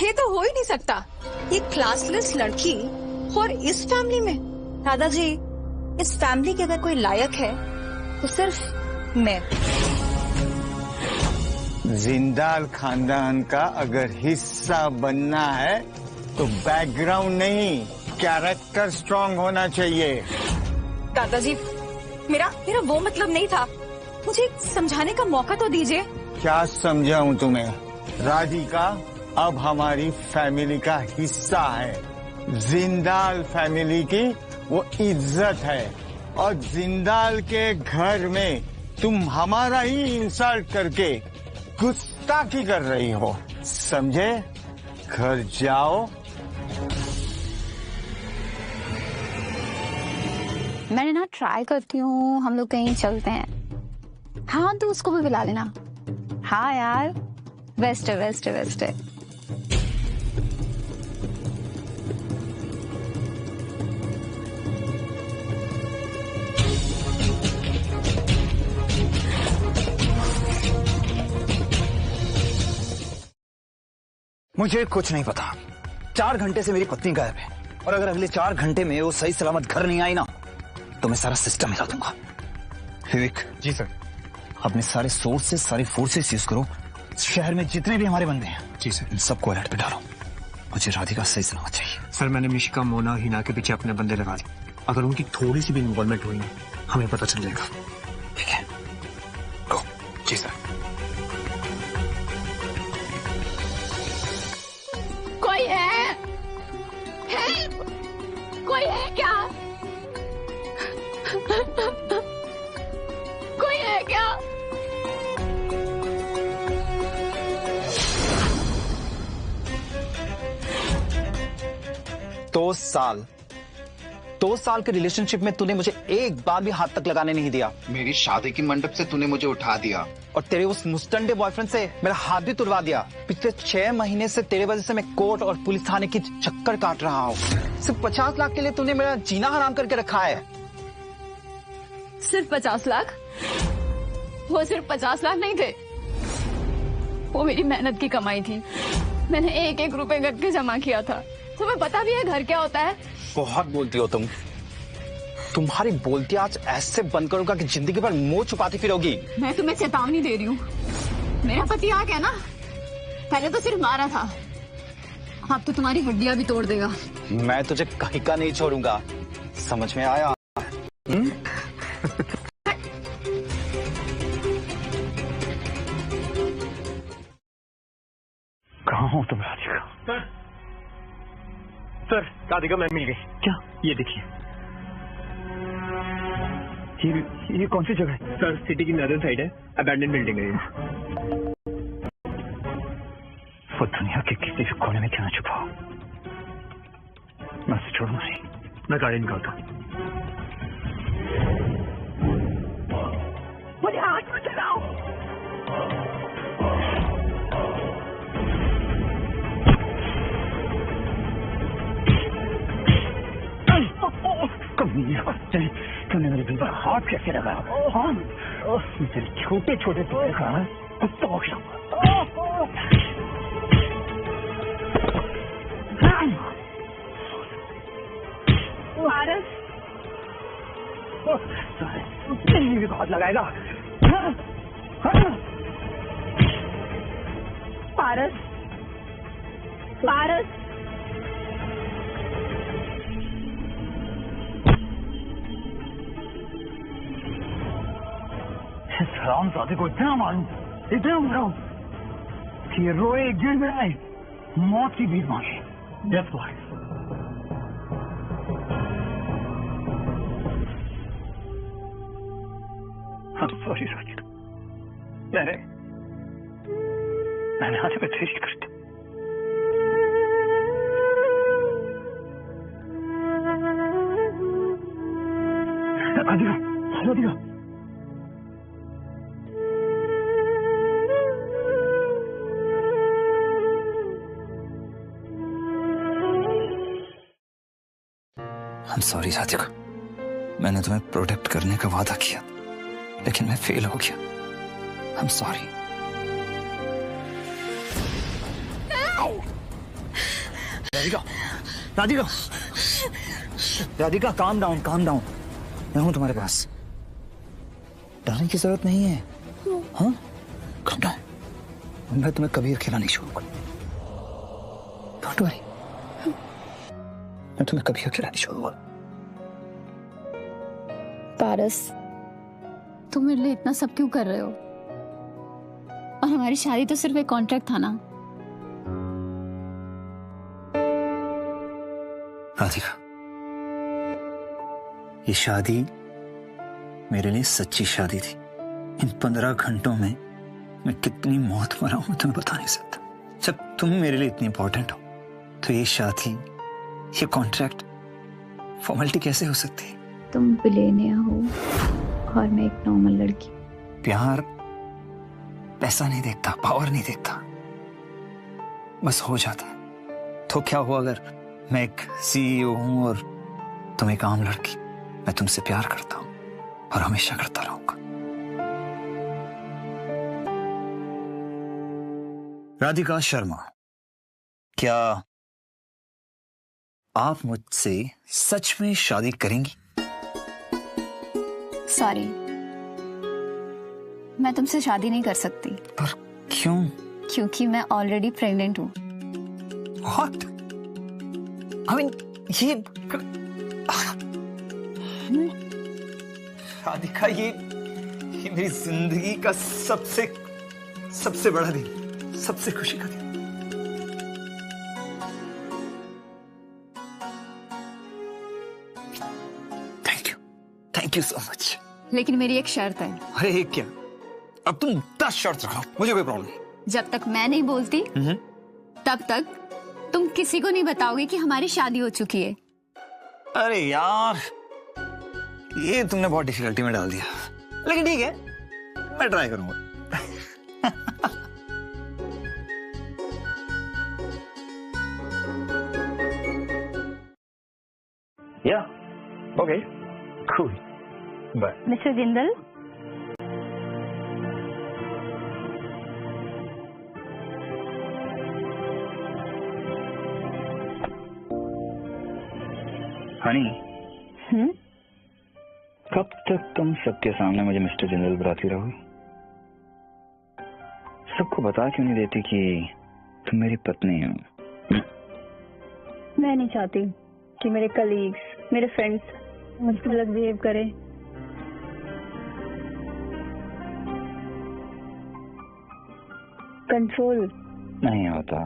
ये तो हो ही नहीं सकता। ये क्लासलेस लड़की और इस फैमिली में। दादाजी इस फैमिली के अगर कोई लायक है तो सिर्फ मैं। जिंदाल खानदान का अगर हिस्सा बनना है तो बैकग्राउंड नहीं, कैरेक्टर स्ट्रांग होना चाहिए। दादाजी मेरा वो मतलब नहीं था। मुझे समझाने का मौका तो दीजिए। क्या समझाऊं तुम्हें? राधिका अब हमारी फैमिली का हिस्सा है। जिंदाल फैमिली की वो इज्जत है, और जिंदाल के घर में तुम हमारा ही इंसल्ट करके गुस्ताखी कर रही हो, समझे? घर जाओ। मैंने ना ट्राई करती हूँ, हम लोग कहीं चलते हैं। हाँ तो उसको भी बुला लेना। हाँ यार, बेस्ट है बेस्ट है बेस्ट है। मुझे कुछ नहीं पता। 4 घंटे से मेरी पत्नी गायब है, और अगर अगले 4 घंटे में वो सही सलामत घर नहीं आई ना तो मैं सारा सिस्टम हिला दूंगा। विवेक। जी सर। अपने सारे सोर्सेस, सारे फोर्सेस यूज करो। शहर में जितने भी हमारे बंदे हैं, जी सर, इन सबको अलर्ट पे डालो। मुझे राधिका सही सलामत चाहिए। सर मैंने मिशिका, मोना, हिना के पीछे अपने बंदे लगा दिए। अगर उनकी थोड़ी सी भी इन्वॉल्वमेंट हुई ना हमें पता चल जाएगा। ठीक है, गो। जी सर। कोई है क्या? कोई है क्या? 2 साल के रिलेशनशिप में तूने मुझे एक बार भी हाथ तक लगाने नहीं दिया। मेरी शादी की मंडप से तूने मुझे उठा दिया और तेरे उस मुस्टंडे बॉयफ्रेंड से मेरा हाथ भी तुड़वा दिया। पिछले 6 महीने से तेरे वजह से मैं कोर्ट और पुलिस थाने की चक्कर काट रहा हूँ। सिर्फ 50 लाख के लिए तूने मेरा जीना हराम करके रखा है। सिर्फ 50 लाख? वो सिर्फ 50 लाख नहीं थे, वो मेरी मेहनत की कमाई थी। मैंने एक एक रुपए करके जमा किया था। तुम्हें पता भी है घर क्या होता है? बहुत बोलती हो तुम। तुम्हारी बोलती आज ऐसे बंद करूंगा कि जिंदगी भर मुंह छुपाती फिरोगी। मैं तुम्हें चेतावनी दे रही हूँ। मेरा पति आ गया ना, पहले तो सिर्फ मारा था, अब तो तुम्हारी हड्डियां भी तोड़ देगा। मैं तुझे कहीं का नहीं छोड़ूंगा, समझ में आया? कहाँ हो तुम राधिका? सर राधिका मैम मिल गई। क्या? ये देखिए। ये कौन सी जगह है? सर सिटी की नॉर्दर्न साइड है, अबैंडन बिल्डिंग है ये। वो दुनिया के किसी भी कोने में क्यों ना छुपा, मैं उसे छोड़ूंगा नहीं। मैं गाड़ी निकालता हूँ। मुझे हाथ में चलाओ। तूने मेरे दिल पर हाथ कैसे लगाया? तेरे छोटे छोटे टुकड़े का कुत्ता हो गया। भी हाथ लगाएगा। पारस, पारस, हरामजादे को इतना मारूं कि ये रोए, गिर गिराए, मौत की भीख मांगे। That's why. I'm sorry, Radhika. मैंने आज में देरी कर दी। राधिका, I'm sorry राधिका, मैंने तुम्हें प्रोटेक्ट करने का वादा किया लेकिन मैं फेल हो गया। I'm sorry। Radhika calm down. मैं हूं तुम्हारे पास, डरने की जरूरत नहीं है। हाँ काम डाउन, मैं तुम्हें कभी अकेला नहीं छोड़ूंगा। डोंट वरी, मैं तुम्हें कभी अकेला नहीं छोड़ूंगा। पारस, तुम मेरे लिए इतना सब क्यों कर रहे हो? और हमारी शादी तो सिर्फ एक कॉन्ट्रैक्ट था ना। राधिका, ये शादी मेरे लिए सच्ची शादी थी। इन 15 घंटों में मैं कितनी मौत मरा हूं तुम्हें बता नहीं सकता। जब तुम मेरे लिए इतनी इंपॉर्टेंट हो तो ये शादी, ये कॉन्ट्रैक्ट फॉर्मेलिटी कैसे हो सकती है? तुम बिलेनिया हो और मैं एक नॉर्मल लड़की। प्यार पैसा नहीं देखता, पावर नहीं देखता, बस हो जाता है। तो क्या हुआ अगर मैं एक CEO हूं और तुम एक आम लड़की? मैं तुमसे प्यार करता हूं और हमेशा करता रहूंगा। राधिका शर्मा, क्या आप मुझसे सच में शादी करेंगी? सॉरी, मैं तुमसे शादी नहीं कर सकती। पर क्यों? क्योंकि मैं ऑलरेडी प्रेग्नेंट हूँ। What? I mean, ये राधिका, ये मेरी जिंदगी का सबसे बड़ा दिन, सबसे खुशी का दिन। Thank you so much. लेकिन मेरी एक शर्त है। अरे एक क्या, अब तुम 10 शर्त रखो, मुझे कोई प्रॉब्लम नहीं। जब तक मैं नहीं बोलती तब तक तुम किसी को नहीं बताओगे कि हमारी शादी हो चुकी है। अरे यार, ये तुमने बहुत डिफिकल्टी में डाल दिया, लेकिन ठीक है, मैं ट्राई करूंगा। या okay cool bye. Mister Jindal, honey, कब तक तुम सबके सामने मुझे मिस्टर जिंदल बुलाती रहोगी? सबको बता क्यों नहीं देती कि तुम मेरी पत्नी हो? मैं नहीं चाहती कि मेरे कलीग्स, मेरे फ्रेंड्स मुझसे गलत बिहेव करें। कंट्रोल नहीं होता।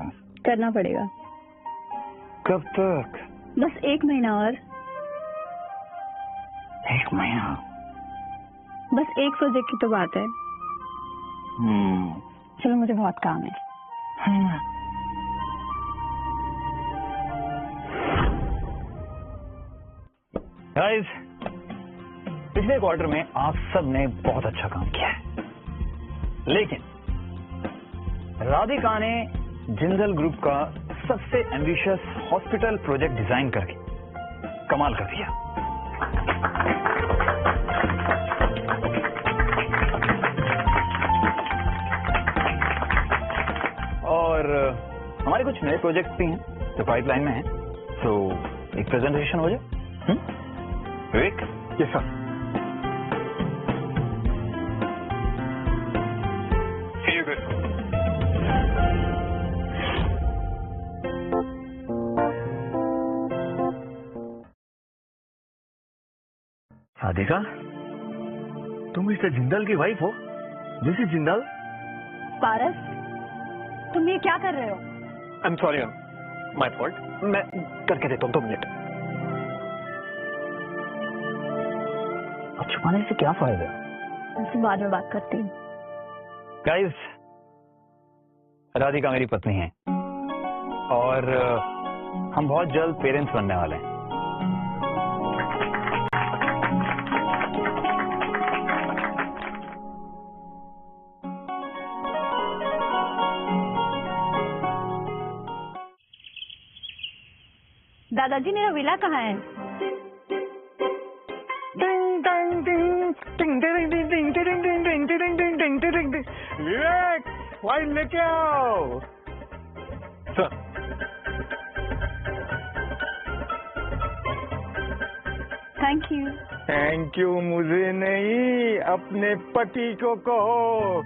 करना पड़ेगा। कब तक? बस 1 महीना और। 1 महीना? बस एक प्रोजेक्ट की तो बात है। चलो, मुझे बहुत काम है। गाइस, पिछले क्वार्टर में आप सब ने बहुत अच्छा काम किया है, लेकिन राधिका ने जिंदल ग्रुप का सबसे एम्बिशियस हॉस्पिटल प्रोजेक्ट डिजाइन करके कमाल कर दिया। और हमारे कुछ नए प्रोजेक्ट्स भी हैं जो पाइपलाइन में हैं, तो एक प्रेजेंटेशन हो जाए। विवेक? Yes sir. राधिका, तुम मिस्टर जिंदल की वाइफ हो? मिसेस जिंदल? पारस, तुम ये क्या कर रहे हो? आई एम सॉरी, माय फॉल्ट। मैं करके देता हूँ, 2 मिनट। अब छुपाने से क्या फायदा? उससे बाद में बात करती हूँ। गाइस, राधिका मेरी पत्नी है और हम बहुत जल्द पेरेंट्स बनने वाले हैं। दादाजी, मेरा विला कहाँ है? विवेक, वाइन लेके आओ। Sir, thank you. Thank you मुझे नहीं, अपने पति को कहो।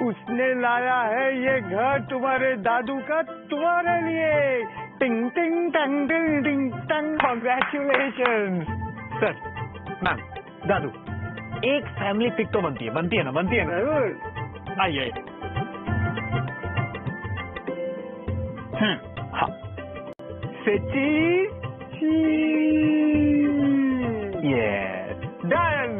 उसने लाया है ये घर तुम्हारे दादू का तुम्हारे लिए। टिंग टिंग टंग टिंग टिंग टंग, कॉन्ग्रेचुलेशन। सर, मैम, दादू, एक फैमिली पिक तो बनती है ना? जरूर। आइए। हाँ, सच्ची? Yes, done.